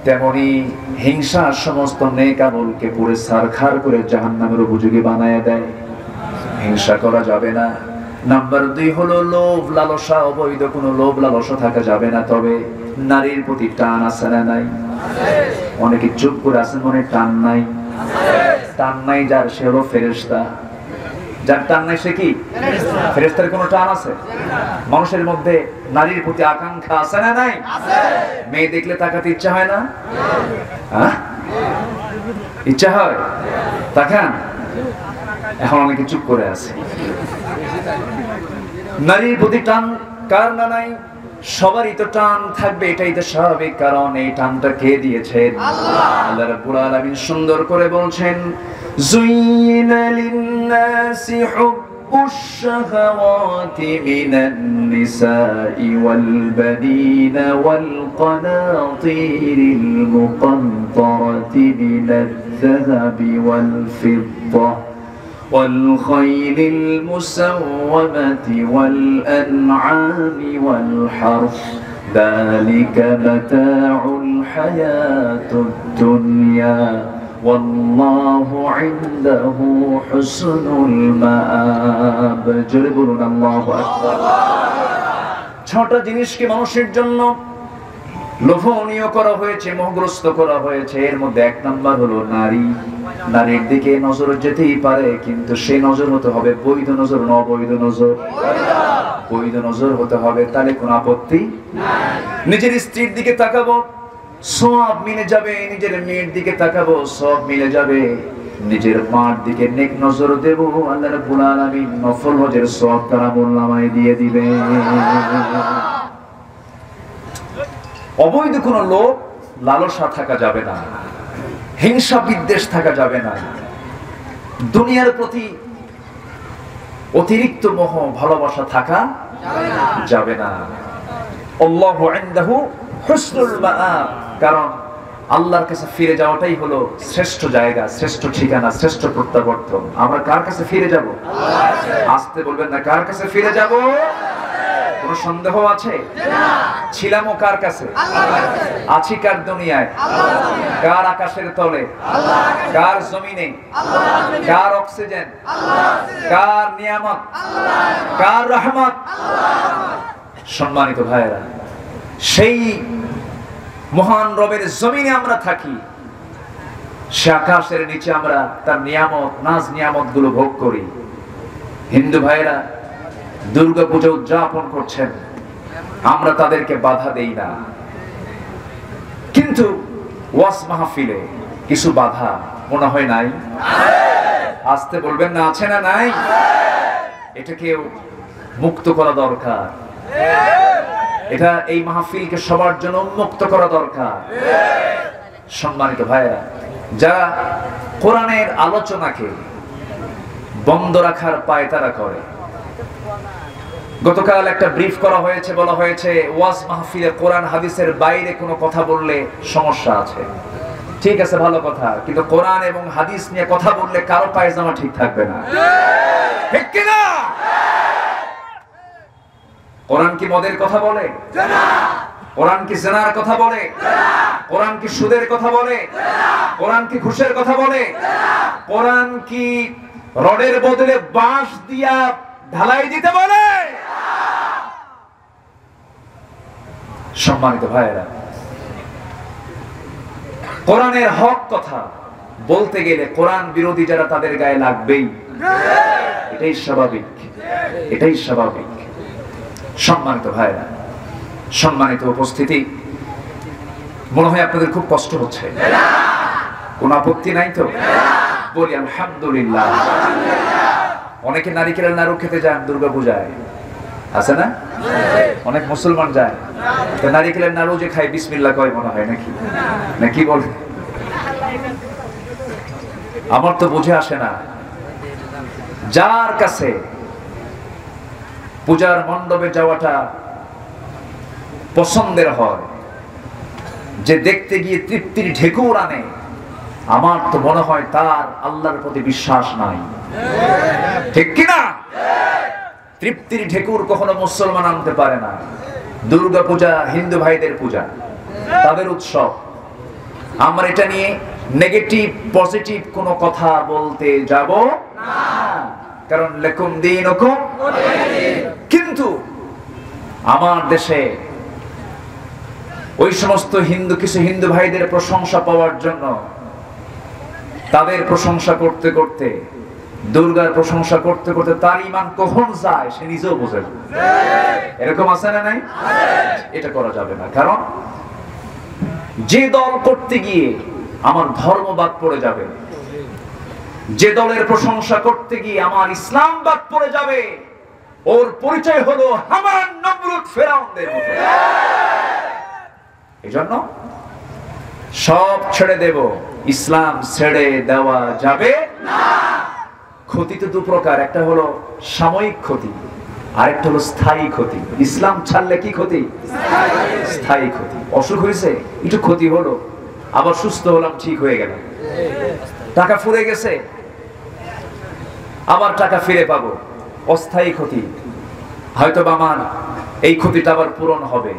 তেমনি হিংসা সমস্ত নেক আমলকে পুরো ছারখার করে জাহান্নামের উপযোগী বানায় দেয়। হিংসা করা যাবে না। নাম্বার 2 হলো লোভ লালসা। অবৈধ কোনো লোভ লালসা থাকা যাবে না। তবে নারীর প্রতি টান আছে না নাই? অনেকে চুপ করে আছেন, মনে টান নাই। টান নাই যার, সে হলো ফেরেশতা। যার টান নাই সে কি? ফেরেশতার কোনো টান আছে? মানুষের মধ্যে নারীর প্রতি আকাঙ্ক্ষা আছে না নাই? মেয়ে দেখলে তাকাতে ইচ্ছা হয় না? হ্যাঁ, ইচ্ছা হয়, তাকান। এখন অনেকে চুপ করে আছে। নারীর প্রতি টান কার না নাই? সবারই তো টান থাকবে, এটাই তো স্বাভাবিক। কারণ এই টানটা কে দিয়েছেন? আল্লাহ রাব্বুল আলামিন সুন্দর করে বলছেন, যুইনা লিন-নাসি হুব্বুশ শাহাওয়াতি মিনান নিসাই ওয়াল বানিনা ওয়াল কানাতিরিল মুকান্তারাতি মিনাজ-যাহাবি ওয়াল ফিদ্দা والخيل المسومة والأنعام والحرث ذلك متاع الحياة الدنيا والله عنده حسن المآب। জোরে বলুন আল্লাহু আকবার। 6টা জিনিসকে মানুষের জন্য লোভনীয় করা হয়েছে, মোহগ্রস্ত করা হয়েছে। এর মধ্যে 1 নাম্বার হলো নারী। নারীর দিকে নজর যেতেই পারে, কিন্তু সেই নজর হতে হবে বৈধ নজর, না অবৈধ নজর? বৈধ নজর হতে হবে, তাহলে কোনো আপত্তি নাই। নিজের স্ত্রীর দিকে তাকাবো, সওয়াব মিলে যাবে। নিজের মেয়ের দিকে তাকাবো, সওয়াব মিলে যাবে। নিজের মার দিকে নেক নজর দেব, আল্লাহ রাব্বুল আলামিন নফল হজের সওয়াব তার আমলনামায় দিয়ে দিবে। অবৈধ কোনো লোভ লালসা থাকা যাবে না, হিংসা বিদ্বেষ থাকা যাবে না, দুনিয়ার প্রতি অতিরিক্ত মোহ ভালোবাসা থাকা যাবে না। আল্লাহু ইনদাহু হুসনুল মাআব, কারণ আল্লাহর কাছে ফিরে যাওয়াটাই হলো শ্রেষ্ঠ জায়গা, শ্রেষ্ঠ ঠিকানা, শ্রেষ্ঠ প্রত্যাবর্তন। আমরা কার কাছে ফিরে যাব? আসতে বলবেন না, কার কাছে ফিরে যাব? কোনো সন্দেহ আছে? ছিলামও কার কাছে? আছি কার দুনিয়ায়? কার আকাশের তলে? কার জমিনে? কার অক্সিজেন? কার নিয়ামত? কার রহমত? সম্মানিত ভাইয়েরা, সেই মহান রবের জমিনে আমরা থাকি। সে আকাশের নিচে আমরা তার নিয়ামত, নাজ নিয়ামত গুলো ভোগ করি। হিন্দু ভাইয়েরা দুর্গা পূজা উদযাপন করছেন, আমরা তাদেরকে বাধা দেই না, কিন্তু ওয়াজ মাহফিলে কিছু বাধা মনে হয় নাই? আসতে বলবেন না, আছে না নাই? এটাকেও মুক্ত করা দরকার। এটা এই মাহফিলকে সবার জন্য উন্মুক্ত করা দরকার। সম্মানিত ভাইরা, যারা কোরআনের আলোচনাকে বন্ধ রাখার পায়তারা করে, গতকাল একটা ব্রিফ করা হয়েছে, বলা হয়েছে ওয়াজ মাহফিলে কোরআন হাদিসের বাইরে কোনো কথা বললে সমস্যা আছে। ঠিক আছে, ভালো কথা, কিন্তু কোরআন এবং হাদিস নিয়ে কথা বললে কারো পায়জামা ঠিক থাকবে না, ঠিক কি না? কোরআন কি মদের কথা বলে? কোরআন কি জিনার কথা বলে? কোরআন কি সুদের কথা বলে? কোরআন কি ঘুষের কথা বলে? কোরআন কি রডের বদলে বাঁশ দিয়া ঢালাই দিতে বলে? সম্মানিত ভাইয়েরা, কোরআনের হক কথা বলতে গেলে কোরআন বিরোধী যারা তাদের গায়ে লাগবেই, এটাই স্বাভাবিক, এটাই স্বাভাবিক। সম্মানিত ভাইয়েরা, সম্মানিত উপস্থিতি, মনে হয় আপনাদের খুব কষ্ট হচ্ছে, কোন আপত্তি নাই তো? বলি আলহামদুলিল্লাহ। অনেকে নারিকেলের নাড়ু খেতে যান দুর্গা পূজায়, আছে না? অনেক মুসলমান যায়, তো নারিকেলের নাড়ু যে খায় বিসমিল্লাহ কয় মনে হয় নাকি, নাকি বলে? আমার তো বুঝে আসে না, যার কাছে পূজার মণ্ডপে যাওয়াটা পছন্দের হয়, যে দেখতে গিয়ে তৃপ্তির ঢেকুর আনে, আমার তো মনে হয় তার আল্লাহর প্রতি বিশ্বাস নাই, ঠিক কিনা? তৃপ্তির ঢেকুর কখনো মুসলমান আনতে পারে না। দুর্গা পূজা হিন্দু ভাইদের পূজা, তাদের উৎসব। আমরা এটা নিয়ে নেগেটিভ পজিটিভ কোনো কথা বলতে যাব না, কারণ লাকুম দীনুকুম। কিন্তু আমার দেশে ওই সমস্ত কিছু হিন্দু ভাইদের প্রশংসা পাওয়ার জন্য তাদের প্রশংসা করতে করতে, দুর্গার প্রশংসা করতে করতে তার ঈমান কখন যায় সে নিজেও বোঝে না। এরকম আছে না নাই? এটা করা যাবে না, কারণ যে দল করতে গিয়ে আমার ধর্ম বাদ পড়ে যাবে, যে দলের প্রশংসা করতে গিয়ে আমার ইসলাম বাদ পড়ে যাবে, ওর পরিচয় হলো হামান, নমরুদ, ফেরাউনদের মতো। এজন্য সব ছেড়ে দেব, ইসলাম ছেড়ে দেওয়া যাবে না। ক্ষতি তো দু প্রকার, একটা হলো সাময়িক ক্ষতি, আরেকটা হলো স্থায়ী ক্ষতি। ইসলাম ছাড়লে কি ক্ষতি? স্থায়ী ক্ষতি। অসুখ হয়েছে, একটু ক্ষতি হলো, আবার সুস্থ হলাম, ঠিক হয়ে গেল। টাকা ফুরে গেছে, আবার টাকা ফিরে পাবো, অস্থায়ী ক্ষতি। হয়তো আমার এই ক্ষতিটা আবার পূরণ হবে,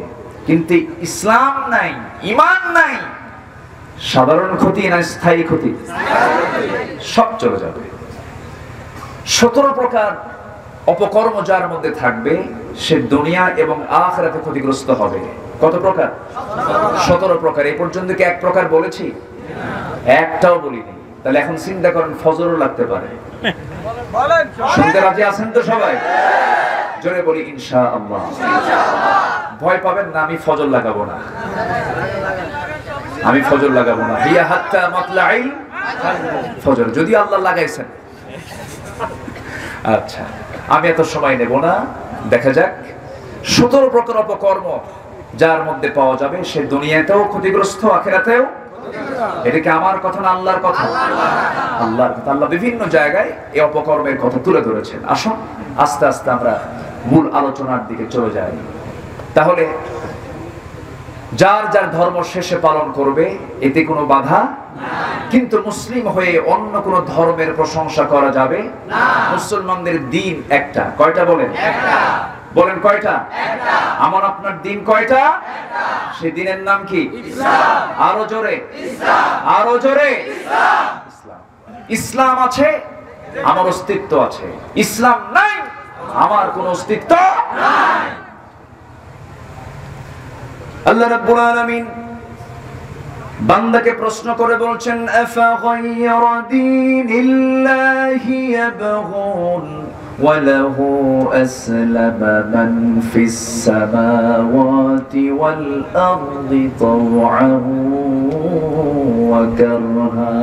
কিন্তু ইসলাম নাই, ঈমান নাই, সাধারণ ক্ষতি না স্থায়ী ক্ষতি, সব চলে যাবে। 17 প্রকার অপকর্ম যার মধ্যে থাকবে সে দুনিয়া এবং আখিরাতে ক্ষতিগ্রস্ত হবে। কত প্রকার? 17 প্রকার। এই পর্যন্ত কি এক প্রকার বলেছি? একটাও বলিনি। তাহলে এখন চিন্তা করেন, ফজরও লাগতে পারে। শুনতে রাজি আছেন তো সবাই? জোরে বলি ইনশাআল্লাহ। ভয় পাবেন না, আমি ফজর লাগাবো না, আমি ফজর লাগাবো না। হিয়া হাত্তা মাতলাইল ফজর, যদি আল্লাহ লাগাইছেন। আচ্ছা, আমি এত সময় নেব না, দেখা যাক। 17 প্রকার অপকর্ম যার মধ্যে পাওয়া যাবে সে দুনিয়াতেও ক্ষতিগ্রস্ত, আখিরাতেও। এটা কি আমার কথা না আল্লাহর কথা? আল্লাহর কথা। আল্লাহ বিভিন্ন জায়গায় এই অপকর্মের কথা তুলে ধরেছেন। আসুন আস্তে আস্তে আমরা মূল আলোচনার দিকে চলে যাই। তাহলে যার যার ধর্ম শেষে পালন করবে, এতে কোনো বাধা নাই। কিন্তু মুসলিম হয়ে অন্য কোনো ধর্মের প্রশংসা করা যাবে না। মুসলমানদের দিন একটা। কয়টা বলেন? একটা। বলেন কয়টা? একটা। আমার আপনার দিন কয়টা? একটা। সেই দিনের নাম কি? ইসলাম। আরো জোরে ইসলাম, আরো জোরে ইসলাম। ইসলাম। ইসলাম আছে, আমার অস্তিত্ব আছে। ইসলাম নাই, আমার কোনো অস্তিত্ব নাই। আল্লাহ রাব্বুল আলামিন বান্দাকে প্রশ্ন করে বলছেন, আফা গায়রা দীনিল্লাহি ইয়াবগুন ওয়া লাহু আসলামা মান ফিস সামাওয়াতি ওয়াল আরদি তাওআন ওয়া কারহা।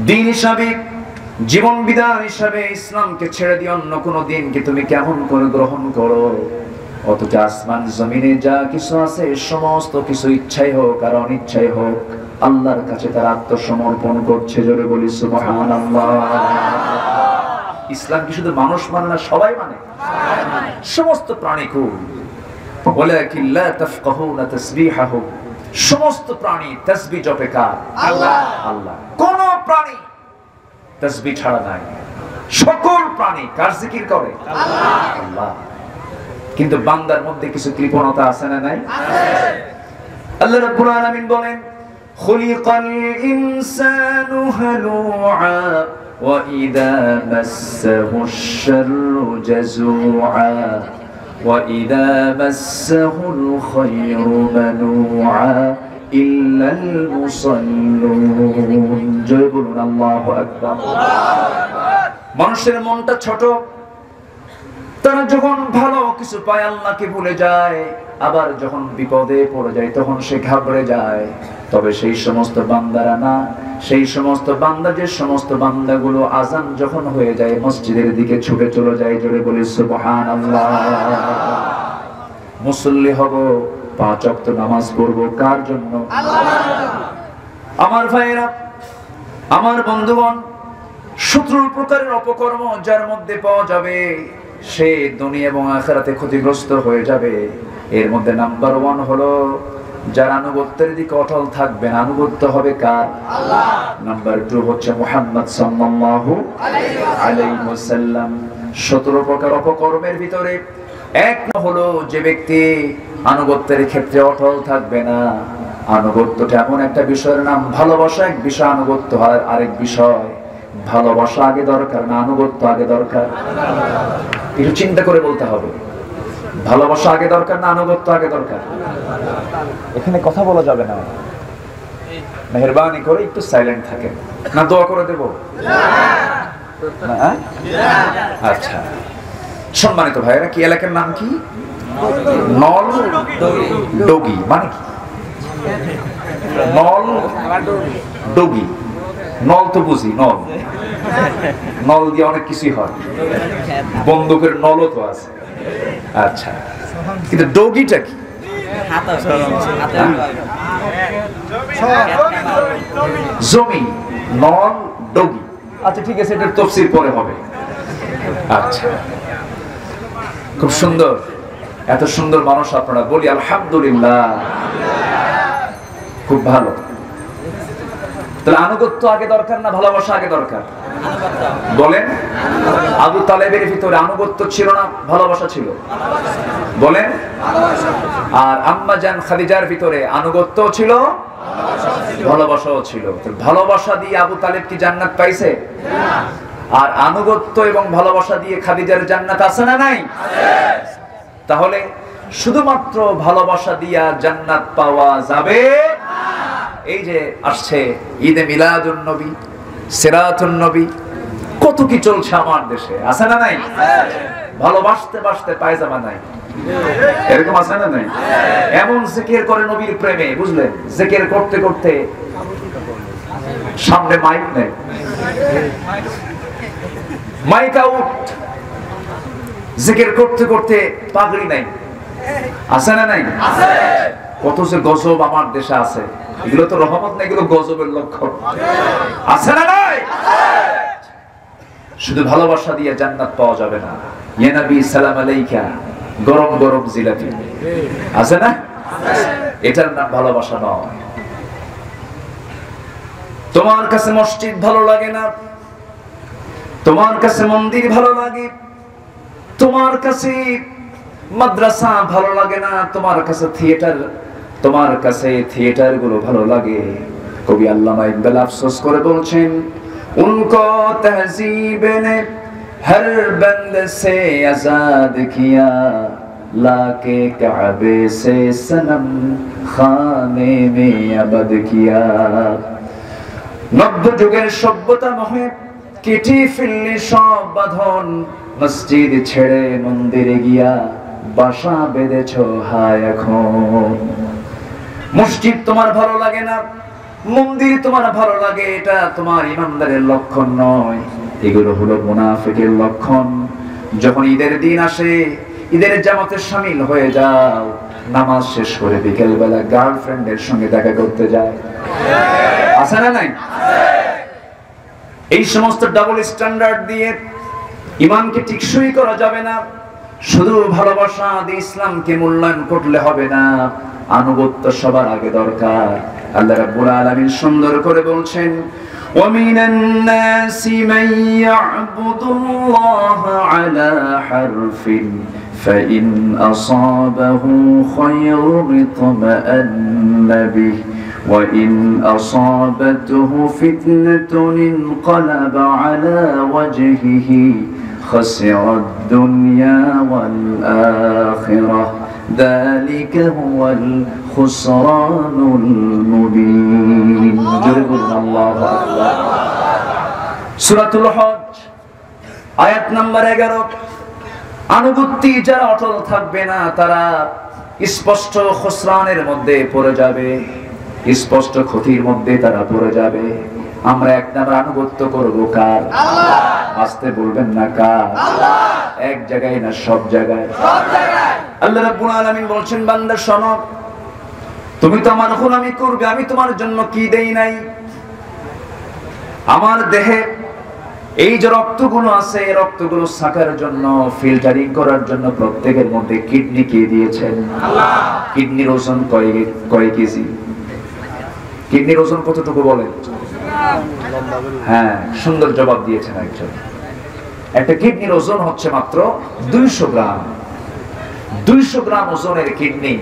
দিন হিসাবে, জীবন বিধান হিসাবে ইসলামকে ছেড়ে দিয়ে অন্য কোন দিনকে তুমি কেমন করে গ্রহণ করো? অথচ আসমান জমিনে যা কিছু আছে সমস্ত কিছু ইচ্ছাই হোক আর অনিচ্ছাই হোক আল্লাহর কাছে তারা আত্মসমর্পণ করছে। জোরে বলি সুবহানাল্লাহ। ইসলাম কি শুধু মানুষ মানে না, সবাই মানে, সমস্ত প্রাণী খুব। ওয়ালাকিন লা তাফকাহুনা তাসবিহাহুম, সমস্ত প্রাণী তাসবিহ জপে কার? আল্লাহ। আল্লাহ। কোন প্রাণী তাসবিহ ছাড়া নাই, সকল প্রাণী কার জিকির করে? আল্লাহ। আল্লাহ। কিন্তু বান্দার মধ্যে কিছু কৃপণতা আছে না নাই? আল্লাহ রাব্বুল আলামিন বলেন খুলিকাল ইনসানু হালুআ ওয়া ইযা মাসসাহুশ শাররু জাযুআ ওয়া ইযা মাসসাহুল খায়রু মানুআ ইল্লাল মুসাল্লুন। জয় বলুন আল্লাহু আকবার। মানুষের মনটা ছোট, তারা যখন ভালো কিছু পায় আল্লাহকে ভুলে যায়, আবার যখন বিপদে পড়ে যায় তখন সে ঘাবড়ে যায়। তবে সেই সমস্ত বান্দারা না, সেই সমস্ত বান্দা, যে সমস্ত বান্দাগুলো আজান যখন হয়ে যায় মসজিদের দিকে ছুটে চলে যায়। জোরে বলি সুবহানাল্লাহ। মুসল্লি হব, 5 ওয়াক্ত নামাজ পড়বো কার জন্য? আল্লাহর জন্য। আমার ভাইরা, আমার বন্ধুগণ, 17 প্রকারের অপকর্ম যার মধ্যে পাওয়া যাবে সে দুনিয়া এবং আখিরাতে ক্ষতিগ্রস্ত হয়ে যাবে। এর মধ্যে নাম্বার 1 হলো যারা আনুগত্যের দিকে অটল থাকবেন। আনুগত্য হবে কার? আল্লাহ। নাম্বার 2 হচ্ছে মুহাম্মদ সাল্লাল্লাহু আলাইহি ওয়াসাল্লাম। 17 প্রকার অপকর্মের ভিতরে 1 হলো যে ব্যক্তি আনুগত্যের ক্ষেত্রে অটল থাকবে না। আনুগত্যটা এমন একটা বিষয়ের নাম, ভালোবাসা এক বিষয়, আনুগত্য হয় আরেক বিষয়। ভালোবাসা আগে দরকার না আনুগত্য আগে দরকার? একটু চিন্তা করে বলতে হবে, ভালোবাসা আগে দরকার না আনুগত্য আগে দরকার? এখানে কথা বলা যাবে না, মেহেরবানি করে একটু সাইলেন্ট থাকেন। না দোয়া করে দেব? আচ্ছা, সম্মানিত ভাইরা, কি এলাকার নাম কি? নল ডগি। মানে কি নল ডগি? নল তো বুঝি, নল, নল দিয়ে অনেক কিছুই হয়, বন্দুকের নলও তো আছে। আচ্ছা, কিন্তু ডগিটা কি? জমি, নল ডগি। আচ্ছা ঠিক আছে, এটার তাফসীর পরে হবে। আচ্ছা, খুব সুন্দর, এত সুন্দর মানুষ আপনারা, বলি আলহামদুলিল্লাহ, খুব ভালো। তাহলে আনুগত্য আগে দরকার না ভালোবাসা আগে দরকার? বলেন। আবু তালেবের ভিতরে আনুগত্য ছিল না ভালোবাসা ছিল? বলেন। আর আম্মা জান খাদিজার ভিতরে আনুগত্য ছিল, ভালোবাসাও ছিল। ভালোবাসা দিয়ে আবু তালেব কি জান্নাত পাইছে? আর আনুগত্য এবং ভালোবাসা দিয়ে খাদিজার জান্নাত আছে না নাই? তাহলে শুধুমাত্র ভালোবাসা দিয়া জান্নাত পাওয়া যাবে? এই যে আসছে ঈদে মিলাদুন নবী, সিরাতুন নবী, কত কি চলছে আমার দেশে, আছে না নাই? ভালোবাসতে বাসতে পায়জামা নাই, এরকম আছে না নাই? এমন জিকির করে নবীর প্রেমে, বুঝলেন? জিকির করতে করতে সামনে মাইক নেই, মাইক আউট। জিকির করতে করতে পাগড়ি নাই, আছে না নাই? কত যে গজব আমার দেশে আছে, এগুলো তো রহমত না, এগুলো গজবের লক্ষণ, আছে না নাই? শুধু ভালোবাসা দিয়ে জান্নাত পাওয়া যাবে না। ইয়া নবী সালাম আলাইকা, গরম গরম জিলাপি, আছে না? এটার নাম ভালোবাসা নয়। তোমার কাছে মসজিদ ভালো লাগে না, তোমার কাছে মন্দির ভালো লাগে, তোমার কাছে মাদ্রাসা ভালো লাগে না, তোমার কাছে থিয়েটার, তোমার কাছে থিয়েটার গুলো ভালো লাগে। কবি আল্লামা ইকবাল আফসোস করে বলছেন, উনকো তহজীব নে হর বন্দ সে আজাদ কিয়া, লাকে কাবে সে সনম খানে মে আবাদ কিয়া। নব্য যুগের সভ্যতা মোহে কেটে ফেললে সব বাঁধন, মসজিদ ছেড়ে মন্দিরে গিয়া বাসা বেঁধেছ হায় এখন। মসজিদ তোমার ভালো লাগে না, মন্দির তোমার ভালো লাগে, এটা তোমার ইমানদারের লক্ষণ নয়, এগুলো হলো মুনাফিকের লক্ষণ। যখন ঈদের দিন আসে, ঈদের জামাতে শামিল হয়ে যাও, নামাজ শেষ করে বিকেল বেলা গার্লফ্রেন্ডের সঙ্গে দেখা করতে যায়, আছে না নাই? এই সমস্ত ডাবল স্ট্যান্ডার্ড দিয়ে ঈমানকে টিকসই করা যাবে না। শুধু ভালোবাসা দিয়ে ইসলামকে মূল্যায়ন করলে হবে না, আনুগত্য সবার আগে দরকার। আল্লাহ রাব্বুল আলামিন সুন্দর করে বলছেন, وَمِنَ النَّاسِ مَن يَعْبُدُ اللَّهَ عَلَى حَرْفٍ فَإِنْ أَصَابَهُ خَيْرٌ اطْمَأَنَّ بِهِ وَإِنْ أَصَابَتْهُ فِتْنَةٌ انقلب على وجهه خسر الدنيا والآخرة ذلك هو الخسران المبين. الله أكبر. سورة الحج আয়াত নাম্বার 11। আনুগত্যে যারা অটল থাকবে না তারা স্পষ্ট খুসরানের মধ্যে পড়ে যাবে, স্পষ্ট ক্ষতির মধ্যে তারা পড়ে যাবে। আমরা এক নাম্বার আনুগত্য করব কার? আল্লাহ। আসতে বলবেন না কার? আল্লাহ। এক জায়গায় না সব জায়গায়? সব জায়গায়। আল্লাহ রাব্বুল আলামিন বলছেন, বান্দা শোনো, তুমি তো আমার গোলামি করবে, আমি তোমার জন্য কি দেই নাই? আমার দেহে এই যে রক্তগুলো আছে, এই রক্তগুলো সাকার জন্য, ফিল্টারিং করার জন্য প্রত্যেকের মধ্যে কিডনি কে দিয়েছেন? আল্লাহ। কিডনির ওজন কয় কেজি? কিডনির ওজন কতটুকু বলেন? হ্যাঁ, সুন্দর জবাব দিয়েছেন একজন। একটা কিডনির ওজন হচ্ছে মাত্র 200 গ্রাম। 200 গ্রাম ওজনের কিডনি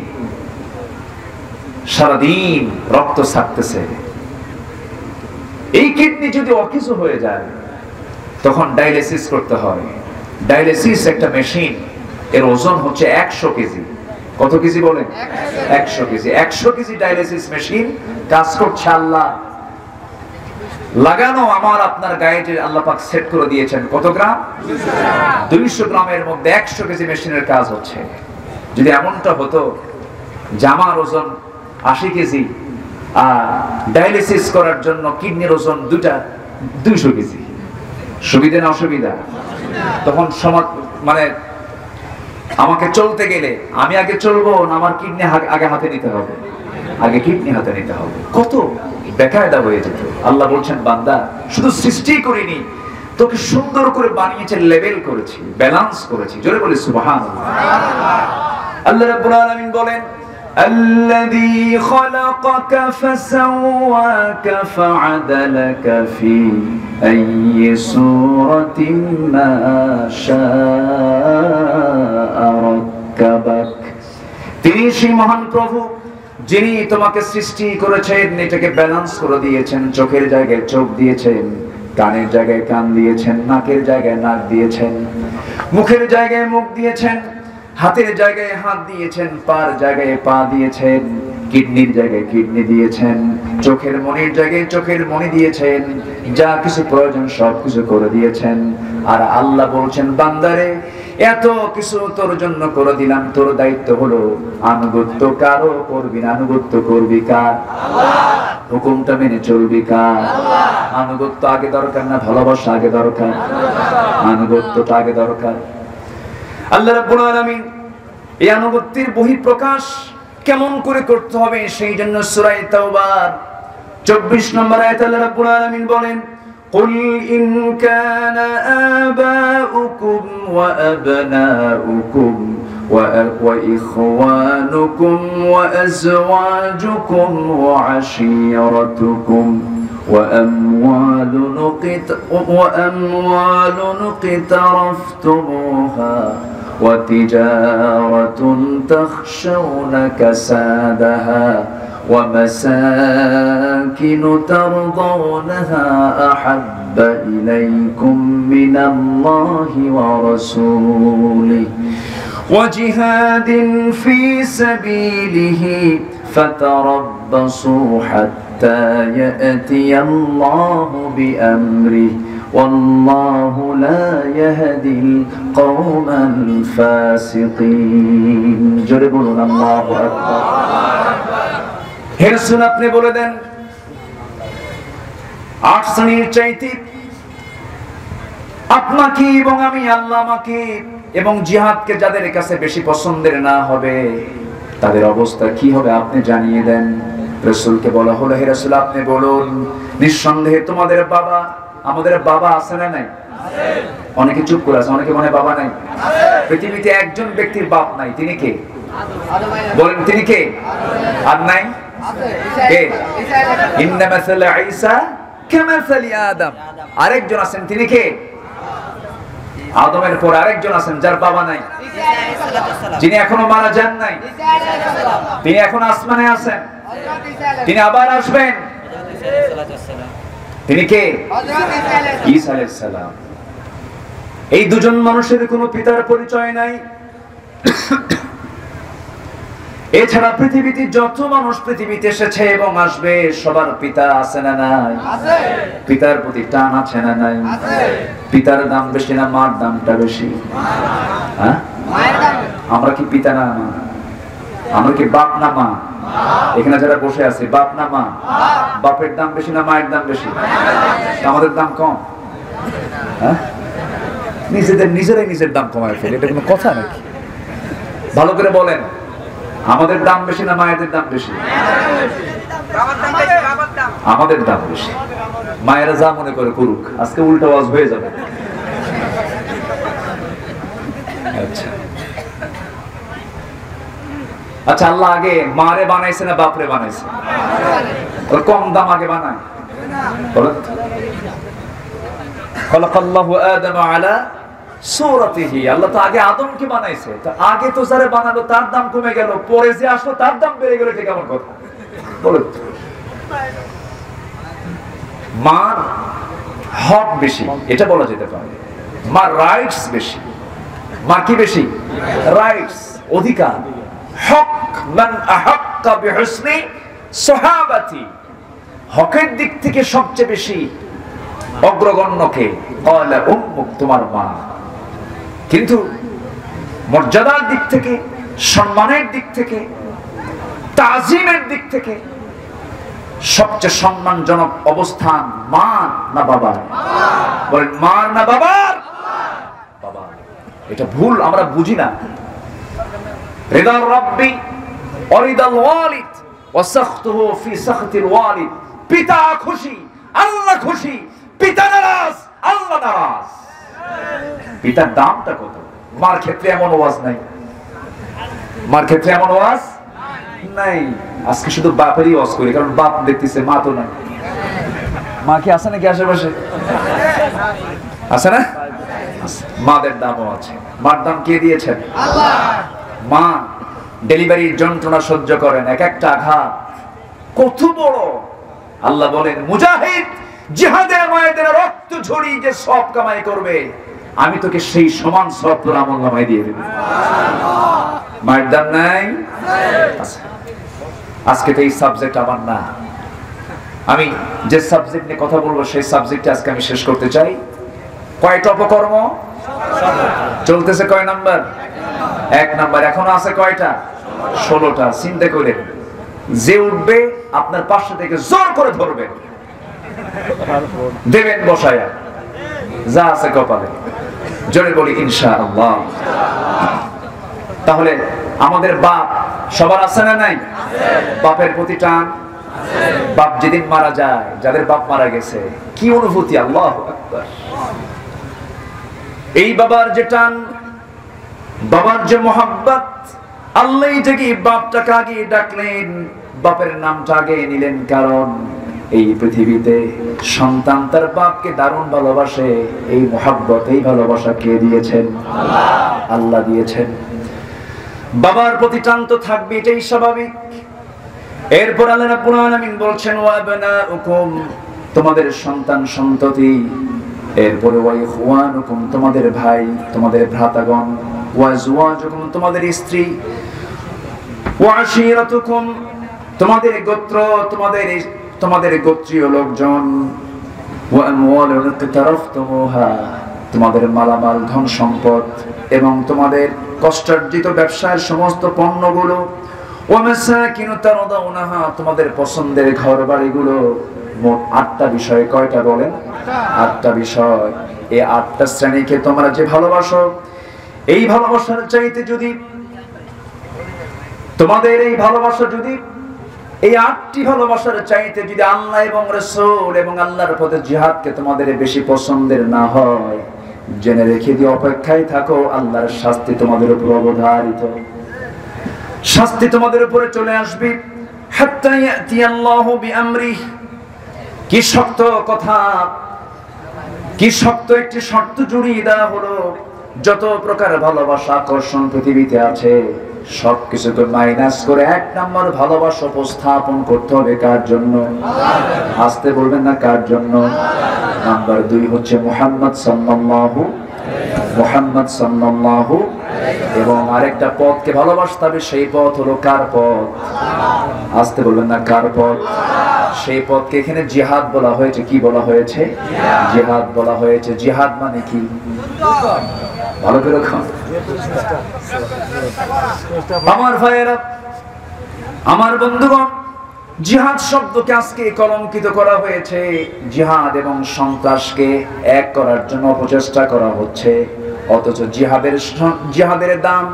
সারাদিন রক্ত ছাড়তেছে। এই কিডনি যদি অকেজো হয়ে যায় তখন ডায়ালিসিস করতে হয়। ডায়ালিসিস একটা মেশিন, এর ওজন হচ্ছে 100 কেজি। কত কেজি বলেন? 100 কেজি। 100 কেজি ডায়ালিসিস মেশিন কাজ করছে। আল্লাহ লাগানো আমার আপনার গায়ে যে আল্লাহ পাক সেট করে দিয়েছেন কত গ্রাম? 200 গ্রামের মধ্যে 100 কেজি মেশিনের কাজ হচ্ছে। যদি এমনটা হতো যে আমার ওজন 80 কেজি আর ডায়ালিসিস করার জন্য কিডনির ওজন 200 কেজি, সুবিধা না অসুবিধা? তখন সমাজ মানে আমাকে চলতে গেলে আমি আগে চলবো না আমার কিডনি আগে হাতে নিতে হবে? আগে কিডনি হাতে নিতে হবে। কত বেকায়দা হয়ে যেত। আল্লাহ বলছেন, বান্দা শুধু সৃষ্টি করিনি, তোকে সুন্দর করে বানিয়েছে, লেভেল করেছি, ব্যালেন্স করেছি। জোরে বলি সুবহানাল্লাহ। আল্লাহ রাব্বুল আলামিন বলেন, الذي خلقك فسواك فعدلك في أي سورة ما شاء ركبك। তিনি সেই মহান প্রভু যিনি তোমাকে সৃষ্টি করেছেন, এটাকে ব্যালেন্স করে দিয়েছেন, চোখের জায়গায় চোখ দিয়েছেন, কানের জায়গায় কান দিয়েছেন, নাকের জায়গায় নাক দিয়েছেন, মুখের জায়গায় মুখ দিয়েছেন, হাতের জায়গায় হাত দিয়েছেন, পার জায়গায় পা দিয়েছেন, কিডনির জায়গায় কিডনি দিয়েছেন, চোখের মনির জায়গায় চোখের মনি দিয়েছেন, যা কিছু প্রয়োজন সব কিছু করে দিয়েছেন। আর আল্লাহ বলছেন, বান্দারে এত কিছু তোর জন্য করে দিলাম, তোর দায়িত্ব হলো আনুগত্য কারো করবি না, আনুগত্য করবি কার? আল্লাহ। হুকুমটা মেনে চলবি কার? আল্লাহ। আনুগত্য আগে দরকার না ভালোবাসা আগে দরকার? আনুগত্যটা আগে দরকার। আল্লাহ রাব্বুল আলামিন এই আনুগত্যের বহিঃপ্রকাশ কেমন করে করতে হবে সেই জন্য সূরা তাওবার 24 নম্বর আয়াতে আল্লাহ রাব্বুল আলামিন বলেন, قل إن كان آباؤكم وأبناؤكم وإخوانكم وأزواجكم وعشيرتكم وأموال اقترفتموها وتجارة تخشون كسادها ومساكن ترضونها أحب إليكم من الله ورسوله وجهاد في سبيله فتربصوا حتى يأتي الله بأمره والله لا يهدي القوم الفاسقين. জোরে বলুন আল্লাহু আকবার। হে রাসূল, আপনি বলে দেন 8 শ্রেণীর চাইতে আপনাকে এবং আমি আল্লাহ আমাকে এবং জিহাদকে যাদের কাছে বেশি পছন্দের না হবে তাদের অবস্থা কি হবে আপনি জানিয়ে দেন। রাসূলকে বলা হলো, হে রাসূল আপনি বলুন, নিঃসন্দেহে তোমাদের বাবা, আমাদের বাবা আছে না নাই? অনেকে চুপ করে আছে, অনেকে মনে বাবা নাই। পৃথিবীতে একজন ব্যক্তির বাপ নাই, তিনি কে? বলেন তিনি কে? আর নাই কে? ইন্না মাসালা ঈসা কামাসালি আদম। আরেকজন আছেন, তিনি কে? আদমের পর আরেকজন আছেন যার বাবা নাই, যিনি এখনো মারা যান নাই, তিনি এখন আসমানে আছেন, তিনি আবার আসবেন। তিনি কে? ঈসা আলাইহিস সালাম। এই দুজন মানুষের কোনো পিতার পরিচয় নাই। এছাড়া পৃথিবীতে যত মানুষ পৃথিবীতে এসেছে এবং আসবে সবার পিতা আছে না নাই? পিতার প্রতি টান আছে না নাই? পিতার দাম বেশি না মার দামটা বেশি? হ্যাঁ, আমরা কি পিতা না মা? আমরা কি বাপ না মা? এখানে যারা বসে আছে বাপ না মা? বাপের দাম বেশি না মায়ের দাম বেশি? আমাদের দাম কম। হ্যাঁ, নিজেরাই নিজের দাম কমায় ফেলে, এটা কোনো কথা নাকি? ভালো করে বলেন, আমাদের দাম বেশি না মায়েদের দাম বেশি? আমাদের দাম বেশি। মায়েরা যা মনে করে করুক, আজকে উল্টা আওয়াজ হয়ে যাবে। আচ্ছা আচ্ছা, আল্লাহ আগে মারে বানাইছে না বাপরে বানাইছে? কম দাম আগে বানায়? খালাকাল্লাহু আদম আলা সূরাতিহি। আল্লাহ তো আগে আদমকে বানাইছে, তো আগে তো যারা বানালো তার দাম কমে গেল, পরে যে আসলো তার দাম বেড়ে গেল, এটা কেমন কথা? বলুন। মার হক বেশি, এটা বলা যেতে পারে। মার রাইটস বেশি। মার কি বেশি? রাইটস, অধিকার, হক। মান আহাক্কা বিহুসনি সাহাবাতি। হকের দিক থেকে সবচেয়ে বেশি অগ্রগণ্যকে ক্বালা উম্মুক, তোমার মা। কিন্তু মর্যাদার দিক থেকে, সম্মানের দিক থেকে, তাজিমের দিক থেকে সবচেয়ে সম্মানজনক অবস্থান মার না বাবার? বলেন, মার না বাবার? বাবা। এটা ভুল, আমরা বুঝি না। রিদার রাব্বি ওয়ারিদাল ওয়ালিদ ওয়া সাখতুহু ফি সাখতিল ওয়ালিদ। পিতা খুশি, আল্লাহ খুশি। পিতা নারাজ, আল্লাহ নারাজ। পিতার দামটা কত? মার ক্ষেত্রে এমন ওয়াজ নাই। মার ক্ষেত্রে এমন ওয়াজ নাই। আজকে শুধু বাপেরই ওয়াজ করি, কারণ বাপ দেখতেছে, মা তো নাই। মা কি আছে নাকি আশেপাশে? আছে না? মাদের দামও আছে। মার দাম কে দিয়েছেন? আল্লাহ। মা ডেলিভারির যন্ত্রণা সহ্য করেন, এক একটা আঘাত কত বড়। আল্লাহ বলেন, মুজাহিদ জিহাদে মায়েদের রক্ত ঝরিয়ে যে সব কামাই করবে, আমি তোকে সেই সমান সব তোর আমলনামায় দিয়ে দেব। মায়ের দাম নাই? আজকে তো এই সাবজেক্ট আমার না। আমি যে সাবজেক্ট নিয়ে কথা বলবো সেই সাবজেক্টে আজকে আমি শেষ করতে চাই। কয়টা অপকর্ম চলতেছে? কয় নাম্বার? 1 নাম্বার। এখনো আছে কয়টা? 16টা। চিন্তা করে যে উঠবে আপনার পাশে থেকে জোর করে ধরবে, দেবেন বসায়া, যা আছে কপালে। জোরে বলি ইনশাআল্লাহ। তাহলে আমাদের বাপ সবার আছে না নাই? বাপের প্রতি টান। বাপ যেদিন মারা যায়, যাদের বাপ মারা গেছে, কি অনুভূতি! আল্লাহু আকবার। এই বাবার যে টান, বাবার যে মোহাব্বত, আল্লাহ এটাকে বাপটাকে আগে ডাকলেন, বাপের নামটা আগে নিলেন, কারণ এই পৃথিবীতে সন্তান তার বাপকে দারুণ ভালোবাসে। এই মোহাব্বত, এই ভালোবাসা কে দিয়েছেন? আল্লাহ দিয়েছেন। বাবার প্রতি টান তো থাকবে, এটাই স্বাভাবিক। এরপর আল্লাহ রাব্বুল আলামিন বলছেন, ওয়া আবনাউকুম, তোমাদের সন্তান সন্ততি। এরপরে ওয়া ইখওয়ানুকুম, তোমাদের ভাই, তোমাদের ভ্রাতাগণ। ওয়া আজওয়াজুকুম, তোমাদের স্ত্রী। ওয়া আশীরাতুকুম, তোমাদের গোত্র, তোমাদের গোত্রীয় লোকজন। ওয়া আমওয়ালুন ইকতারাফতুমুহা, তোমাদের মালামাল, ধন সম্পদ এবং তোমাদের কষ্টার্জিত ব্যবসার সমস্ত পণ্যগুলো। ওয়া মাসাকিনু তারদাউনাহা, তোমাদের পছন্দের ঘর বাড়িগুলো। মোট 8টা বিষয়। কয়টা বলেন? 8টা বিষয়। এই 8টা শ্রেণীকে তোমরা যে ভালোবাসো, এই ভালোবাসার চাইতে যদি তোমাদের এই ভালোবাসা যদি এই 8টি ভালোবাসার চাইতে যদি আল্লাহ এবং রাসূল এবং আল্লাহর পথে জিহাদকে তোমাদের বেশি পছন্দের না হয়, জেনে রেখে দিয়ে অপেক্ষায় থাকো, আল্লাহর শাস্তি তোমাদের উপর অবধারিত, শাস্তি তোমাদের উপরে চলে আসবে। হাত্তা ইয়াতি আল্লাহু বিআমরিহি, কি শক্ত কথা, কি শক্ত একটি শর্ত জুড়িয়ে দেওয়া হলো। যত প্রকার ভালোবাসা আকর্ষণ পৃথিবীতে আছে সবকিছুকে মাইনাস করে 1 নম্বর ভালোবাসা উপস্থাপন করতে হবে কার জন্য? আসতে বলবেন না, কার জন্য? নাম্বার 2 হচ্ছে মুহাম্মদ সাল্লাল্লাহু, এবং আরেকটা পথকে ভালোবাসতে হবে, সেই পথ হলো কার পথ? আসতে বলবেন না, কার পথ? সেই পথকে এখানে জিহাদ বলা হয়েছে। কি বলা হয়েছে? জিহাদ বলা হয়েছে। জিহাদ মানে কি? ভালো করে খান আমার ভাইয়েরা, আমার বন্ধুগণ, জিহাদ শব্দকে আজকে কলঙ্কিত করা হয়েছে। জিহাদ এবং সন্ত্রাসকে এক করার জন্য অপচেষ্টা করা হচ্ছে, অথচ জিহাদের দাম,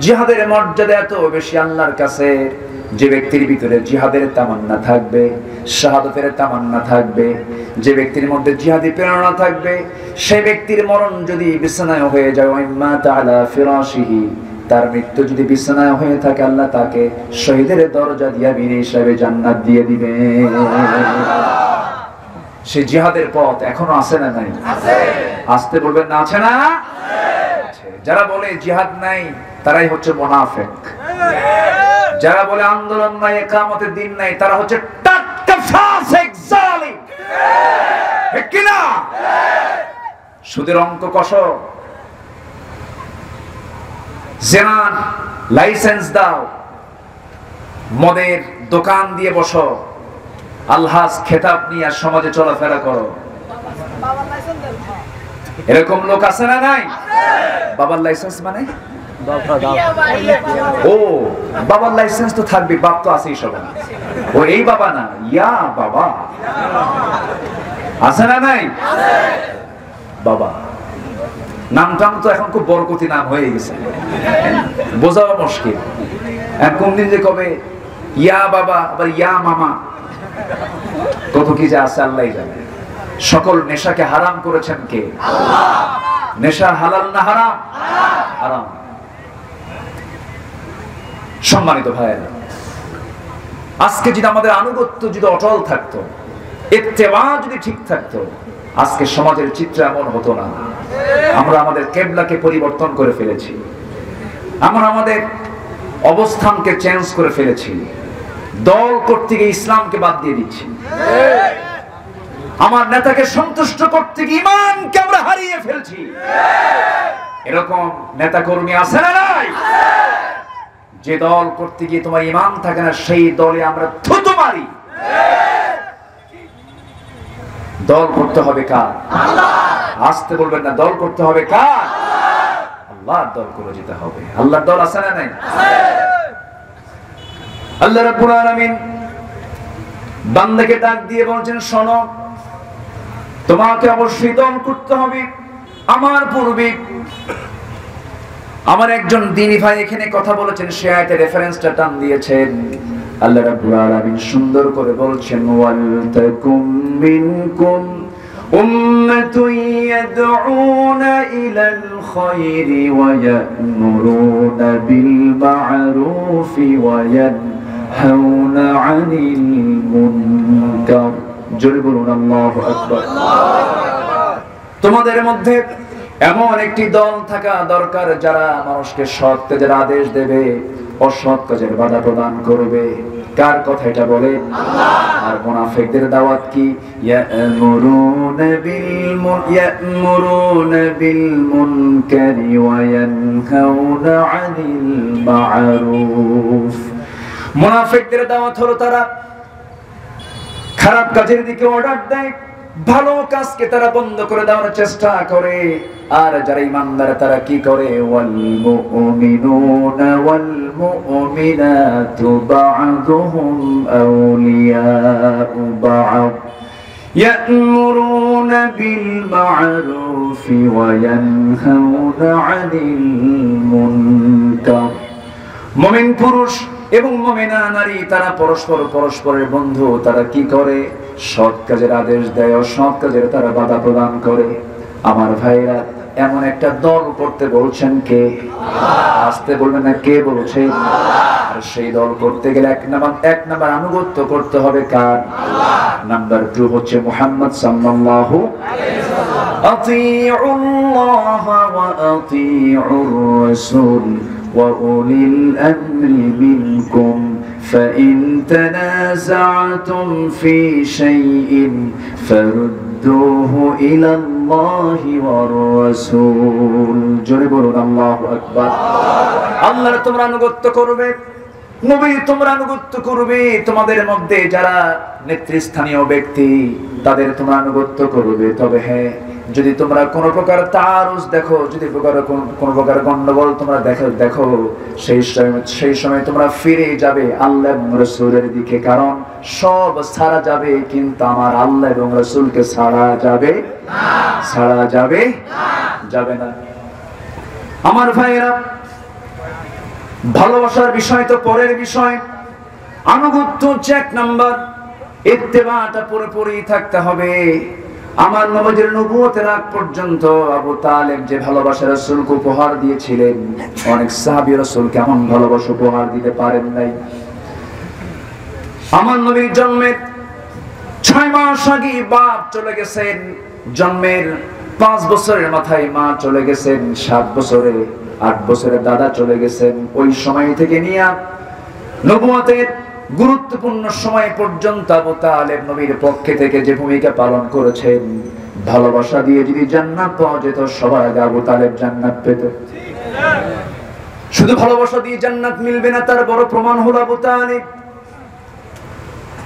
জিহাদের মর্যাদা এত বেশি আল্লাহর কাছে। যে ব্যক্তির ভিতরে জিহাদের তামান্না থাকবে, শাহাদাতের তামান্না থাকবে, যে ব্যক্তির মধ্যে জিহাদি প্রেরণা থাকবে, সেই ব্যক্তির মরণ যদি বিছানায় হয়ে যায়, ওয়াইম্মা তাআলা ফিরাশিহি, তার মৃত্যু যদি বিছানায় হয়ে থাকে, আল্লাহ তাকে শহীদের দরজা দিয়া বিনা হিসাবে জান্নাত দিয়ে দিবে। সেই জিহাদের পথ এখনো আছে না নাই? আছে। আসতে বলবেন না, আছে না? আছে। যারা বলে জিহাদ নাই তারাই হচ্ছে মুনাফিক। যারা বলে আন্দোলন নাই, ইকামতের দিন নাই, তারা হচ্ছে টাটকা ফাসিক জালিম। ঠিক কি না? সুদের অঙ্ক কষো, জেনার লাইসেন্স দাও, মদের দোকান দিয়ে বসো, আলহাজ খেতাব নিয়ে সমাজে চলাফেরা করো, এরকম লোক আছে না নাই? বাবার লাইসেন্স মানে? ও বাবার লাইসেন্স তো থাকবে, বাপ তো আছেই সবাই। ও এই বাবা না, ইয়া বাবা আছে না নাই? বাবা নামটা তো এখন খুব বরকতি নাম হয়ে গেছে, বোঝাও মুশকিল। কোন দিন যে কবে ইয়া বাবা আবার ইয়া মামা, কত কি যে আছে আল্লাহই জানে। সকল নেশাকে হারাম করেছেন কে? আল্লাহ। নেশা হালাল না হারাম? হারাম। সম্মানিত ভাইয়েরা, আজকে যদি আমাদের আনুগত্য যদি অটল থাকতো, ইত্তেবা যদি ঠিক থাকতো, আজকে সমাজের চিত্র এমন হতো না। আমরা আমাদের কেবলাকে পরিবর্তন করে ফেলেছি, আমরা আমাদের অবস্থানকে চেঞ্জ করে ফেলেছি, দল করতে গিয়ে ইসলামকে বাদ দিয়ে দিচ্ছি, আমার নেতাকে সন্তুষ্ট করতে গিয়ে ঈমানকে আমরা হারিয়ে ফেলছি। এরকম নেতা কর্মী আছে না নাই? যে দল করতে গিয়ে তোমার ঈমান থাকে না, সেই দলে আমরা থুতু মারি। দল করতে হবে কার? আল্লাহ। আসতে বলবেন না, দল করতে হবে কার? আল্লাহর দল করে যেতে হবে। আল্লাহর দল আছে না নাই? আল্লাহ রাব্বুল আলামিন বান্দাকে ডাক দিয়ে বলছেন, শোনো, তোমাকে অবশ্যই দল করতে হবে। আমার পূর্বে আমার একজন দ্বীনী ভাই এখানে কথা বলেছেন, সে আয়াতের রেফারেন্সটা টান দিয়েছেন। আল্লাহ রাব্বুল আলামিন সুন্দর করে বলছেন, ওয়াল তাকুম মিনকুম উম্মাতুন ইয়াদউনা ইলাল খায়রি ওয়া ইয়া'মুরুনা বিল মা'রুফি ওয়া ইয়ানহাউনা আনিল মুনকার। জোরে বলুন আল্লাহু আকবার। তোমাদের মধ্যে এমন একটি দল থাকা দরকার যারা মানুষকে সৎ কাজের আদেশ দেবে, অসৎ কাজের বাধা প্রদান করবে। কার কথা এটা বলে? আল্লাহ। আর মুনাফিকদের দাওয়াত কি? ইয়া'মুরুনা বিল মুনকারি ওয়া ইয়ানহাউনা আনিল মা'রুফ। মুনাফিকদের দাওয়াত হলো তারা খারাপ কাজের দিকে অর্ডার দেয়, ভালো কাজকে তারা বন্ধ করে দেওয়ার চেষ্টা করে। আর যারা ঈমানদার তারা কি করে? ওয়াল মুমিনুনা ওয়াল মুমিনাতু বা'দুহুম আউলিয়াউ বা'দ ইয়া'মুরুনা بالمعروف وينهون عن المنكر মুমিন পুরুষ এবং মুমিনা নারী তারা পরস্পরের বন্ধু। তারা কি করে? সৎ কাজের আদেশ দেয়, অসৎ কাজের তারা বাধা প্রদান করে। আমার ভাইরা, এমন একটা দল করতে বলছেন কে? আসতে বলবেন না, কে বলছে? আর সেই দল করতে গেলে এক নাম্বার আনুগত্য করতে হবে কার? নাম্বার 2 হচ্ছে মুহাম্মদ সাল্লাল্লাহু আলাইহি ওয়াসাল্লাম। আতিউল্লাহ ওয়া আতিউর রাসূল ওয়া উলিল আমরি মিনকুম فإن تنازعتم في شيء فردوه إلى الله والرسول জোরে বলুন আল্লাহু আকবার। আল্লাহর তোমরা আনুগত্য করবে, নবীর তোমরা আনুগত্য করবে, তোমাদের মধ্যে যারা নেতৃস্থানীয় ব্যক্তি তাদের তোমরা আনুগত্য করবে। তবে হ্যাঁ, যদি তোমরা কোনো প্রকার তারুজ দেখো, যদি কোনো প্রকার গন্ডগোল তোমরা দেখো, সেই সময় তোমরা ফিরে যাবে আল্লাহ এবং রাসূলের দিকে। কারণ সব ছাড়া যাবে, কিন্তু আমার আল্লাহ এবং রাসূলকে ছাড়া যাবে না। আমার ভাইয়েরা, ভালোবাসার বিষয় তো পরের বিষয়, আনুগত্য হচ্ছে 1 নাম্বার। ইত্তেবাটা পুরোপুরি থাকতে হবে। আমার নবীর নবুয়তের আগ পর্যন্ত আবু তালেব যে ভালোবাসা রাসূলকে উপহার দিয়েছিলেন, অনেক সাহাবী রাসূলকে এমন ভালোবাসা উপহার দিতে পারেন নাই। আমার নবীর জন্মের 6 মাস আগে বাপ চলে গেছেন, জন্মের 5 বছরের মাথায় মা চলে গেছেন, 7 বছরে 8 বছরের দাদা চলে গেছেন। ওই সময় থেকে নিয়ে নবুয়তের গুরুত্বপূর্ণ সময় পর্যন্ত আবু তালেব নবীর পক্ষে থেকে যে ভূমিকা পালন করেছেন, ভালোবাসা দিয়ে যদি জান্নাত পাওয়া যেত, সবার আগে আবু তালেব জান্নাত পেত। শুধু ভালোবাসা দিয়ে জান্নাত মিলবে না, তার বড় প্রমাণ হলো আবু তালেব।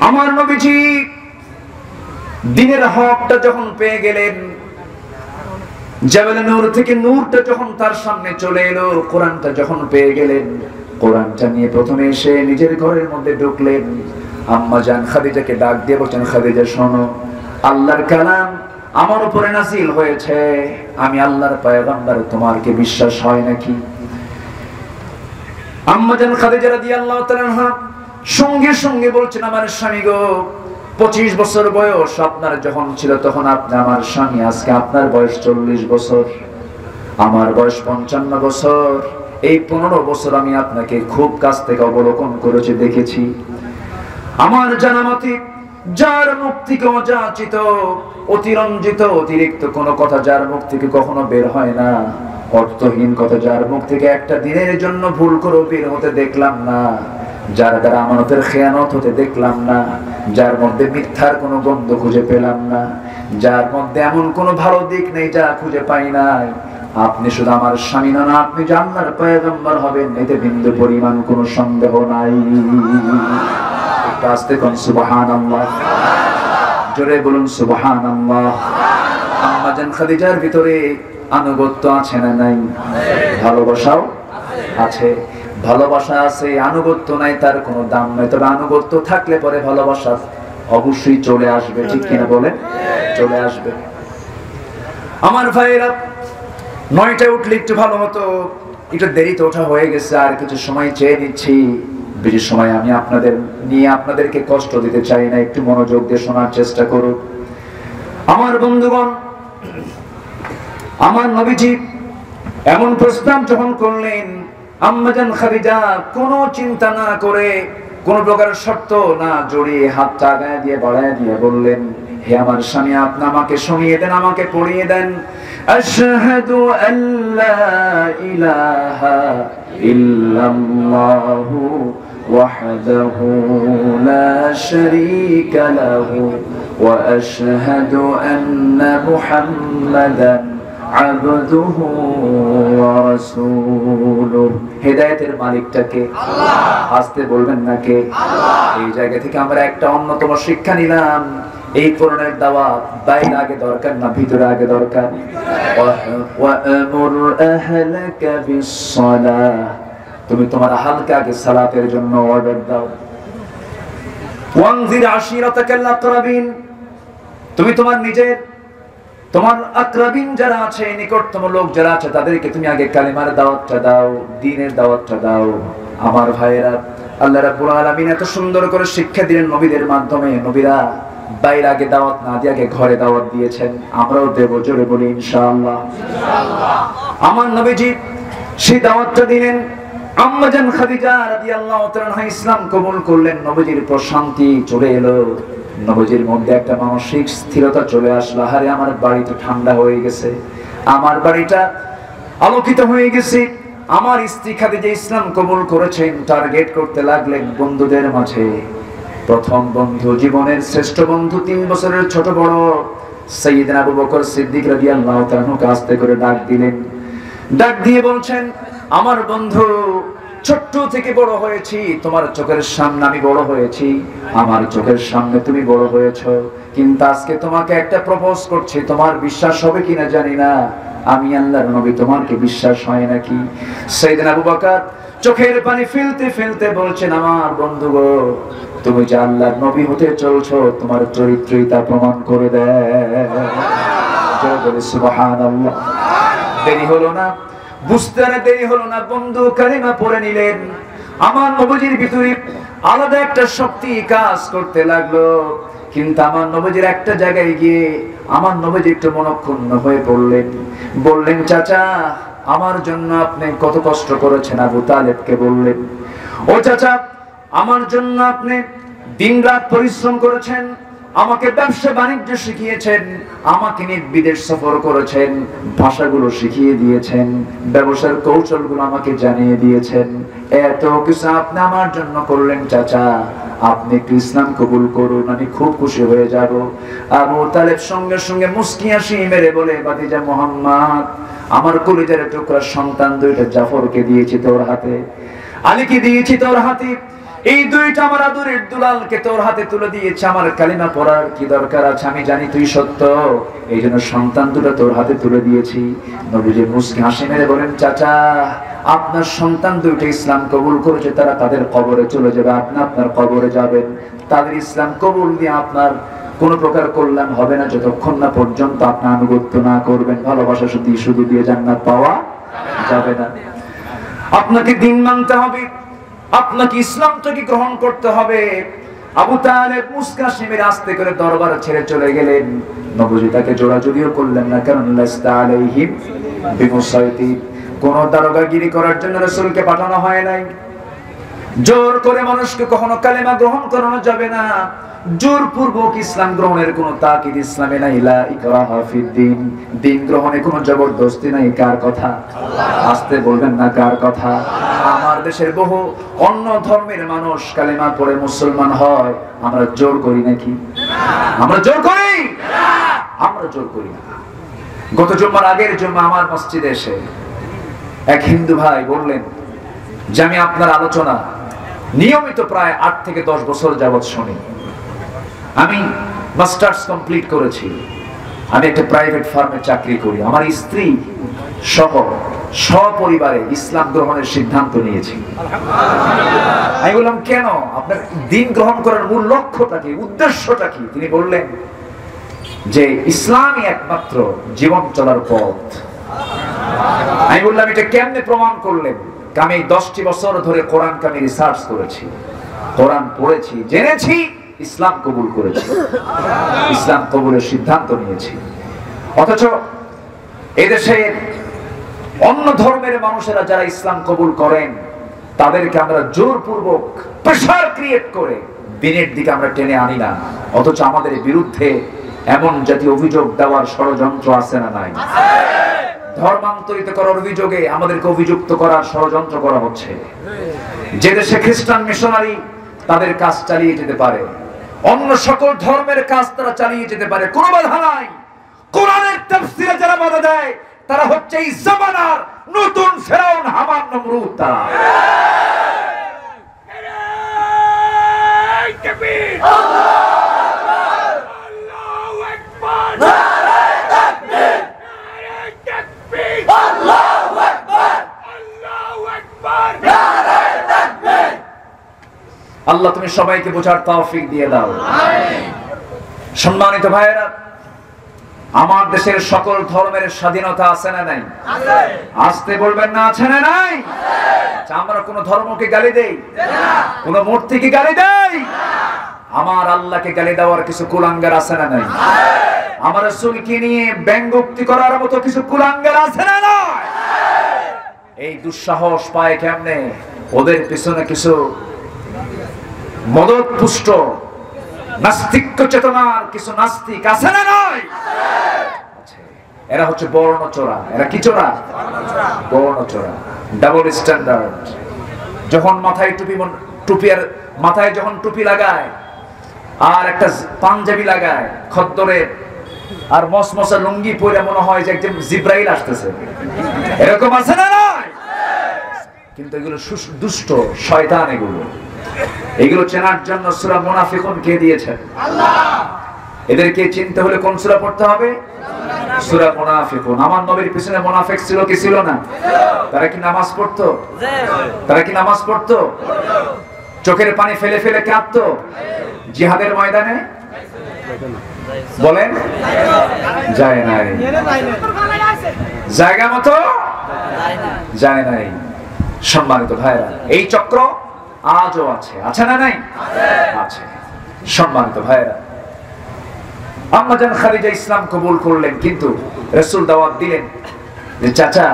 আমার নবীজি দিনের হকটা যখন পেয়ে গেলেন, জাবালে নূর থেকে নূরটা যখন তার সামনে চলে এলো, কোরআনটা যখন পেয়ে গেলেন, কোরআনটা নিয়ে প্রথমে এসে নিজের ঘরের মধ্যে ঢুকলেন। আম্মা জান খাদিজাকে ডাক দিয়ে বলছেন, খাদিজা শোনো, আল্লাহর কালাম আমার উপরে নাযিল হয়েছে, আমি আল্লাহর পয়গম্বর, তোমার কি বিশ্বাস হয় নাকি? আম্মা জান খাদিজা রাদিয়াল্লাহু তাআলা আনহা সঙ্গে সঙ্গে বলছেন, আমার স্বামী গো, 25 বছর বয়স আপনার যখন ছিল তখন আপনি আমার স্বামী, আজকে আপনার বয়স 40 বছর, আমার বয়স 55 বছর। এই 15 বছর আমি আপনাকে খুব কাছ থেকে অবলোকন করেছি, দেখেছি। আমার জানামতে যার মুখ থেকে অযাচিত, অতিরঞ্জিত, অতিরিক্ত কোনো কথা যার মুখ থেকে কখনো বের হয় না, অর্থহীন কথা যার মুখ থেকে একটা দিনের জন্য ভুল করে বের হতে দেখলাম না, যার দ্বারা আমানতের খেয়ানত হতে দেখলাম না, যার মধ্যে মিথ্যার কোনো গন্ধ খুঁজে পেলাম না, যার মধ্যে এমন কোনো ভালো দিক নেই যা খুঁজে পাই নাই। আপনি শুধু আমার স্বামী না, আপনি যে আল্লাহর পয়গম্বর হবেন এতে বিন্দু পরিমাণ কোনো সন্দেহ নাই। একটু আস্তে কোন সুবহানাল্লাহ, জোরে বলুন সুবহানাল্লাহ। আম্মা জান খাদিজার ভিতরে আনুগত্য আছে না নাই? ভালোবাসাও আছে। ভালোবাসা আছে, আনুগত্য নাই, তার কোনো দাম নাই। তবে আনুগত্য থাকলে পরে ভালোবাসা অবশ্যই চলে আসবে, ঠিক কিনা বলেন? চলে আসবে। আমার ভাইরা, 9টায় উঠলে একটু ভালো হতো, একটু দেরিতে ওঠা হয়ে গেছে, আর কিছু সময় চেয়ে নিচ্ছি। বেশি সময় আমি আপনাদেরকে কষ্ট দিতে চাই না, একটু মনোযোগ দিয়ে শোনার চেষ্টা করুন। আমার বন্ধুগণ, আমার নবীজি এমন প্রস্তাব যখন করলেন, আম্মা জান খাদিজা কোনো চিন্তা না করে, কোন প্রকার শর্ত না জড়িয়ে হাতটা গায়ে দিয়ে বাড়ায় দিয়ে বললেন, হে আমার স্বামী, আপনি আমাকে শুনিয়ে দেন, আমাকে পড়িয়ে দেন, আশহাদু আল্লা ইলাহা ইল্লাল্লাহু ওয়াহদাহু লা শারীকা লাহু ওয়া আশহাদু আন্না মুহাম্মাদান আবদুহু ওয়া রাসূলুহু। হেদায়েতের মালিকটাকে আল্লাহ, আসতে বলবেন না কে? আল্লাহ। এই জায়গা থেকে আমরা একটা অন্যতম শিক্ষা নিলাম, এই কোরআনের দাওয়াত বাইরে আগে দরকার না ভিতরে আগে দরকার। ওয়া আমুর আহলাকা বিস-সালাহ, তুমি তোমার আহলকে আগে সালাতের জন্য অর্ডার দাও। ওয়ানজির আশিরাতাকাল আকরাবিন, তুমি তোমার নিজের তোমার আকরাবিন যারা আছে, নিকটতম লোক যারা আছে, তাদেরকে তুমি আগে কালিমার দাওয়াতটা দাও, দ্বীনের দাওয়াতটা দাও। আমার ভাইয়েরা, আল্লাহ রাব্বুল আলামিন এত সুন্দর করে শিক্ষা দিলেন নবীদের মাধ্যমে। নবীরা বাইরে আগে দাওয়াত না দিয়ে আগে ঘরে দাওয়াত দিয়েছেন। আমরাও দেব, জোরে বলি ইনশাআল্লাহ। আমার নবীজি সেই দাওয়াতটা দিলেন। আম্মা জান খাদিজা রাদিয়াল্লাহু তাআলা আনহা ইসলাম কবুল করলেন। নবীজির প্রশান্তি চলে এলো, নবীজির মধ্যে একটা মানসিক স্থিরতা চলে আসলো। আরে আমার বাড়িটা ঠান্ডা হয়ে গেছে, আমার বাড়িটা আলোকিত হয়ে গেছে। আমার স্ত্রী খাদিজা ইসলাম কবুল করেছেন। টার্গেট করতে লাগলেন বন্ধুদের মাঝে। প্রথম বন্ধু, জীবনের শ্রেষ্ঠ বন্ধু, 3 বছরের ছোট বড় সাইয়েদনা আবু বকর সিদ্দিক রাদিয়াল্লাহু তাআলা আনহু আস্তে করে ডাক দিলেন। ডাক দিয়ে বলছেন, আমার বন্ধু, ছোট্ট থেকে বড় হয়েছি, তোমার চোখের সামনে আমি বড় হয়েছি, আমার চোখের সামনে তুমি বড় হয়েছো, কিন্তু আজকে তোমাকে একটা প্রপোজ করছি, তোমার বিশ্বাস হবে কিনা জানি না, আমি আল্লাহর নবী, তোমাকে বিশ্বাস হয় নাকি? সাইয়েদনা আবু বকর চোখের পানি ফেলতে ফেলতে বলছেন, আমার বন্ধু গো, তুমি যে আল্লাহর নবী হতে চলছো, তোমার চরিত্রই তা প্রমাণ করে দেয়। সুবহানাল্লাহ। দেরি হলো না, বুঝতে না দেরি হলো না, বন্ধু কালিমা পড়ে নিলেন। আমার নবীজির ভিতরে আলাদা একটা শক্তি কাজ করতে লাগলো। কিন্তু আমার নবীজির একটা জায়গায় গিয়ে আমার নবীজি একটু মনক্ষুণ্ণ হয়ে পড়লেন। বললেন, চাচা, আমার জন্য আপনি কত কষ্ট করেছেন। আবু তালেবকে বললেন, ও চাচা, আমার জন্য আপনি দিনরাত পরিশ্রম করেছেন, আমাকে ব্যবসা বাণিজ্য শিখিয়েছেন, আমাকে নিয়ে বিদেশ সফর করেছেন, ভাষাগুলো শিখিয়ে দিয়েছেন, ব্যবসার কৌশলগুলো আমাকে জানিয়ে দিয়েছেন, এত কিছু আপনি আমার জন্য করলেন। চাচা, আপনি একটু ইসলাম কবুল করুন, আমি খুব খুশি হয়ে যাব। আবু তালেব সঙ্গে সঙ্গে মুস্কি হাসি মেরে বলে, ভাতিজা মুহাম্মদ, আমার কলিজার টুকরা সন্তান দুইটা জাফরকে দিয়েছি তোর হাতে, আলীকে দিয়েছি তোর হাতে, এই দুইটা আমার আদরের দুলালকে তোর হাতে তুলে দিয়েছে। আমার কালিমা পড়ার কি দরকার আছে? আমি জানি তুই সত্য, এই জন্য সন্তান দুটো তোর হাতে তুলে দিয়েছি। নবীজি মুস্কি হাসি মেরে বলেন, চাচা, আপনার সন্তান দুইটা ইসলাম কবুল করেছে, তারা তাদের কবরে চলে যাবে, আপনি আপনার কবরে যাবেন। তাদের ইসলাম কবুল দিয়ে আপনার কোন প্রকার কল্যাণ হবে না, যতক্ষণ না পর্যন্ত আপনি আনুগত্য না করবেন। ভালোবাসা শুধু দিয়ে জান্নাত পাওয়া যাবে না। আপনাকে দিন মানতে হবে, আপনাকে ইসলামটাকে গ্রহণ করতে হবে। আবু তালেব মুস্কি হাসি মেরে আস্তে করে দরবার ছেড়ে চলে গেলেন। নবীজি তাকে জোড়াজুড়িও করলেন না, কারণ লাস্তা আলাইহিম বিমুসাইতির, কোন দারোগাগিরি করার জন্য রাসূলকে পাঠানো হয় নাই। জোর করে মানুষকে কখনো কালেমা গ্রহণ করানো যাবে না। জোরপূর্বক ইসলাম গ্রহণের কোনো তাকিদ ইসলামে নাই। লা ইকরাহা ফিদ্দিন, দিন গ্রহণে কোনো জবরদস্তি নাই। কার কথা? আস্তে বলবেন না, কার কথা? আমার দেশের বহু অন্য ধর্মের মানুষ কালেমা পড়ে মুসলমান হয়, আমরা জোর করি নাকি? আমরা জোর করি? আমরা জোর করি না। গত জুম্মার আগের জুম্মা আমার মসজিদে এসে এক হিন্দু ভাই বললেন যে, আমি আপনার আলোচনা নিয়মিত প্রায় 8 থেকে 10 বছর যাবৎ শুনি। আমি মাস্টার্স কমপ্লিট করেছি, আমি একটা প্রাইভেট ফার্মে চাকরি করি, আমার স্ত্রী সহ সপরিবারে ইসলাম গ্রহণের সিদ্ধান্ত নিয়েছি। আমি বললাম, কেন? আপনার দিন গ্রহণ করার মূল লক্ষ্যটা কি, উদ্দেশ্যটা কি? তিনি বললেন যে ইসলামই একমাত্র জীবন চলার পথ। আমি বললাম, এটা কেমনে প্রমাণ করলেন? আমি 10টি বছর ধরে কোরআনকে আমি রিসার্চ করেছি, কোরআন পড়েছি, জেনেছি, ইসলাম কবুল করেছি, ইসলাম কবুলের সিদ্ধান্ত নিয়েছি। অথচ এদেশে অন্য ধর্মের মানুষেরা যারা ইসলাম কবুল করেন, তাদেরকে আমরা জোরপূর্বক প্রেসার ক্রিয়েট করে দিনের দিকে আমরা টেনে আনি না। অথচ আমাদের বিরুদ্ধে এমন জাতীয় অভিযোগ দেওয়ার ষড়যন্ত্র আছে না নাই? ধর্মান্তরিত করার অভিযোগে আমাদেরকে অভিযুক্ত করার ষড়যন্ত্র করা হচ্ছে। যে দেশে খ্রিস্টান মিশনারি তাদের কাজ চালিয়ে যেতে পারে, অন্য সকল ধর্মের কাজ তারা চালিয়ে যেতে পারে, কোনো বাধা নাই। কোরআনের তাফসীরে যারা বাধা দেয় তারা হচ্ছে এই জামানার নতুন ফেরাউন, হামান, নমরুদ। তারা আল্লাহ তুমি সবাইকে বোঝার তৌফিক দিয়ে দাও। সম্মানিত ভাইয়েরা, আমার দেশের সকল ধর্মের স্বাধীনতা আছে না নাই? আসতে বলবেন না, আছে না নাই? আমরা কোন ধর্মকে গালি দেই? কোন মূর্তিকে গালি দেই? আমার আল্লাহকে গালি দেওয়ার কিছু কুলাঙ্গার আছে না নাই? আমার রাসূলকে নিয়ে ব্যঙ্গোক্তি করার মতো কিছু কুলাঙ্গার আছে না নাই? এই দুঃসাহস পায় কেমনে? ওদের পিছনে কিছু মদত পুষ্ট নাস্তিক্য চেতনার কিছু নাস্তিক আছে না নাই? এরা হচ্ছে বর্ণচোরা। এরা কি চোরা? বর্ণচোরা, ডাবল স্ট্যান্ডার্ড। যখন মাথায় টুপির মাথায় যখন টুপি লাগায় আর একটা পাঞ্জাবি লাগায় খদ্দরের আর মসমসা লুঙ্গি পরে মনে হয় যে একজন জিব্রাইল আসতেছে, এরকম আছে না নাই? কিন্তু এগুলো দুষ্ট শয়তান। এগুলো চেনার জন্য সূরা মুনাফিকুন কে দিয়েছেন? আল্লাহ। এদেরকে চিনতে হলে কোন সূরা পড়তে হবে? সূরা মুনাফিকুন। আমার নবীর পিছনে মুনাফিক ছিল কি ছিল না? তারা কি নামাজ পড়তো? তারা কি নামাজ পড়তো? চোখের পানি ফেলে ফেলে কাঁদতো জিহাদের ময়দানে? বলেন যায় নাই। জায়গা মতো যায় নাই। সম্মানিত ভাইরা, এই চক্র আজও আছে, আছে না নাই? আছে। সম্মানিত ভাইরা, আম্মা জান খাদিজা ইসলাম কবুল করলেন, কিন্তু রাসূল দাওয়াত দিলেন যে চাচা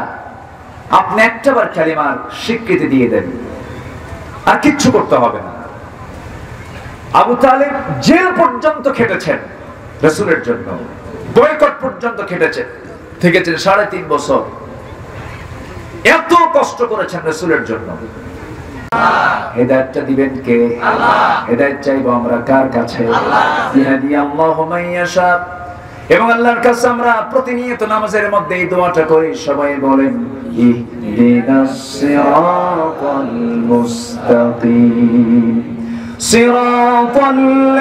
আপনি একটাবার কালিমার স্বীকৃতি দিয়ে দেন, আর কিচ্ছু করতে হবে না। আবু তালেব জেল পর্যন্ত খেটেছেন রাসূলের জন্য, বয়কট পর্যন্ত থেকেছেন 3.5 বছর। এত কষ্ট করেছেন রাসূলের জন্য। হেদায়েতটা দিবেন কে? আল্লাহ। হেদায়েত চাইবো আমরা কার কাছে? আল্লাহ। ইয়াহদি আল্লাহু মান ইয়াশা। এবং আল্লাহর কাছে আমরা প্রতিনিয়ত নামাজের মধ্যে এই দোয়াটা করি, সবাই বলেন ইহদিনাস সিরাতাল মুস্তাকিম সিরাতাল্লাযীনা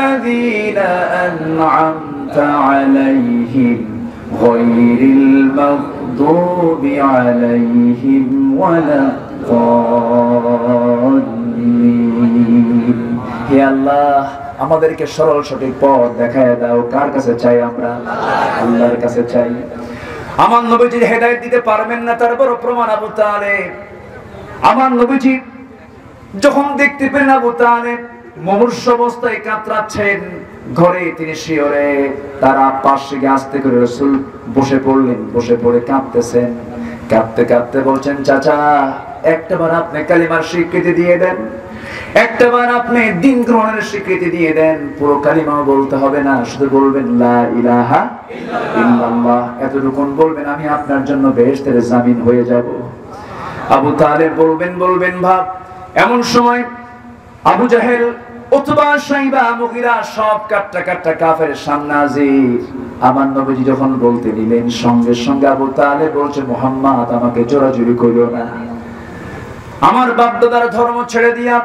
আন'আমতা আলাইহিম গায়রিল মাগদুবি আলাইহিম ওয়ালাদ-দাল্লিন। হে আল্লাহ, আমাদেরকে সরল সঠিক পথ দেখায় দাও। কার কাছে চাই আমরা? আল্লাহর কাছে চাই। আমার নবীজি হেদায়েত দিতে পারবেন না, তার বড় প্রমাণ আবু তালেব। আমার নবীজি যখন দেখতে পেলেন আবু তালেব মুমূর্ষু অবস্থায় কাতরাচ্ছেন, ঘরে তিনি শিয়রে, তার পাশে গিয়ে আস্তে করে রাসূল বসে পড়লেন। বসে পড়ে কাঁদতেছেন। কাঁদতে কাঁদতে বলছেন, চাচা একটাবার আপনি কালিমার স্বীকৃতি দিয়ে দেন, একটাবার আপনি দিন গ্রহণের স্বীকৃতি দিয়ে দেন। পুরো কালিমাও বলতে হবে না, শুধু বলবেন লা ইলাহা ইল্লাল্লাহ। এতটুকুন বলবেন, আমি আপনার জন্য বেহেশতের জামিন হয়ে যাব। আবু তালেব বলবেন ভাব। এমন সময় আবু জাহেল, উতবা, শাইবা, মুগীরা সব কাট্টা কাফের সামনে হাজির। আমার নবীজি যখন বলতে নিলেন, সঙ্গে সঙ্গে আবু তালেব বলছে, মুহাম্মদ আমাকে জোরাজুরি করিও না। আমার বাপ দাদার ধর্ম ছেড়ে দিয়া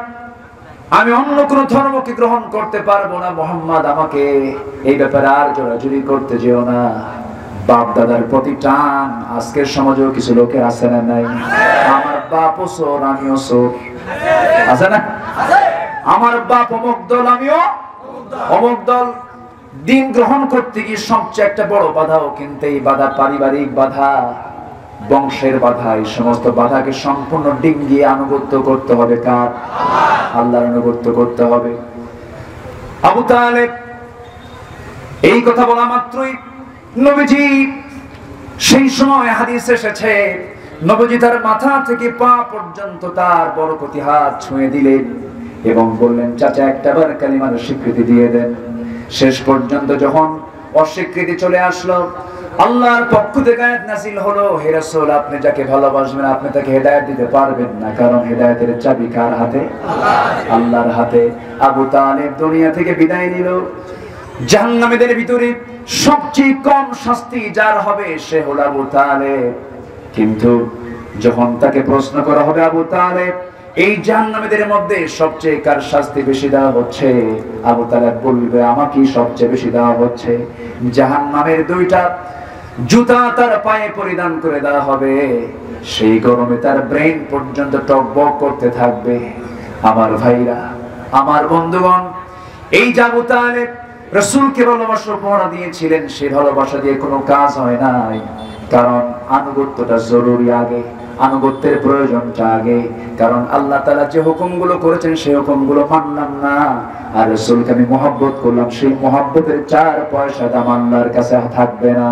আমি অন্য কোন ধর্মকে গ্রহণ করতে পারবো না। মুহাম্মদ আমাকে এই ব্যাপারে আর জোরাজুরি করতে যেও না। বাপ দাদার প্রতি টান আজকের সমাজেও কিছু লোকের আছে না নাই? আমার বাপও চোর, আমিও চোর, আছে না? আমার বাপ অমুক দল, আমিও অমুক দল। দিন গ্রহণ করতে গিয়ে সবচেয়ে একটা বড় বাধাও কিন্তু এই বাধা, পারিবারিক বাধা, বংশের বাধা। এই সমস্ত বাধাকে সম্পূর্ণ ডিঙ্গিয়ে আনুগত্য করতে হবে কার? আল্লাহর আনুগত্য করতে হবে। আবু তালেব এই কথা বলা মাত্রই নবীজি, সেই সময় হাদিস এসেছে, নবীজি তার মাথা থেকে পা পর্যন্ত তার বরকতি হাত ছুঁয়ে দিলেন এবং বললেন, চাচা একটাবার কালিমার স্বীকৃতি দিয়ে দেন। শেষ পর্যন্ত যখন অস্বীকৃতি চলে আসলো, আল্লাহর পক্ষ থেকে আয়াত নাযিল হলো, হে রাসূল আপনি যাকে ভালোবাসবেন আপনি তাকে হেদায়েত দিতে পারবেন না, কারণ হেদায়েতের চাবি কার হাতে? আল্লাহর হাতে। আবু তালেব দুনিয়া থেকে বিদায় নিল। জাহান্নামীদের ভিতরে সবচেয়ে কম শাস্তি যার হবে সে হলো আবু তালেব। কিন্তু যখন তাকে প্রশ্ন করা হবে, আবু তালেব এই জাহান্নামীদের মধ্যে সবচেয়ে কার শাস্তি বেশি দেওয়া হচ্ছে? আবু তালেব বলবে, আমাকেই সবচেয়ে বেশি দেওয়া হচ্ছে। জাহান্নামের 2টা জুতা তার পায়ে পরিধান করে দেওয়া হবে, সেই গরমে তার ব্রেন পর্যন্ত টকবক করতে থাকবে। আমার ভাইরা, আমার বন্ধুগণ, এই আবু তালেব রাসূলকে ভালোবাসার উপহার দিয়েছিলেন, সেই ভালোবাসা দিয়ে কোনো কাজ হয় নাই, কারণ আনুগত্যটা জরুরি আগে, আনুগত্যের প্রয়োজনটা আগে। কারণ আল্লাহ তাআলা যে হুকুমগুলো করেছেন সেই হুকুমগুলো মানলাম না, আর রাসূলকে আমি মহব্বত করলাম, সেই মহব্বতের 4 পয়সা দাম আল্লাহর কাছে থাকবে না।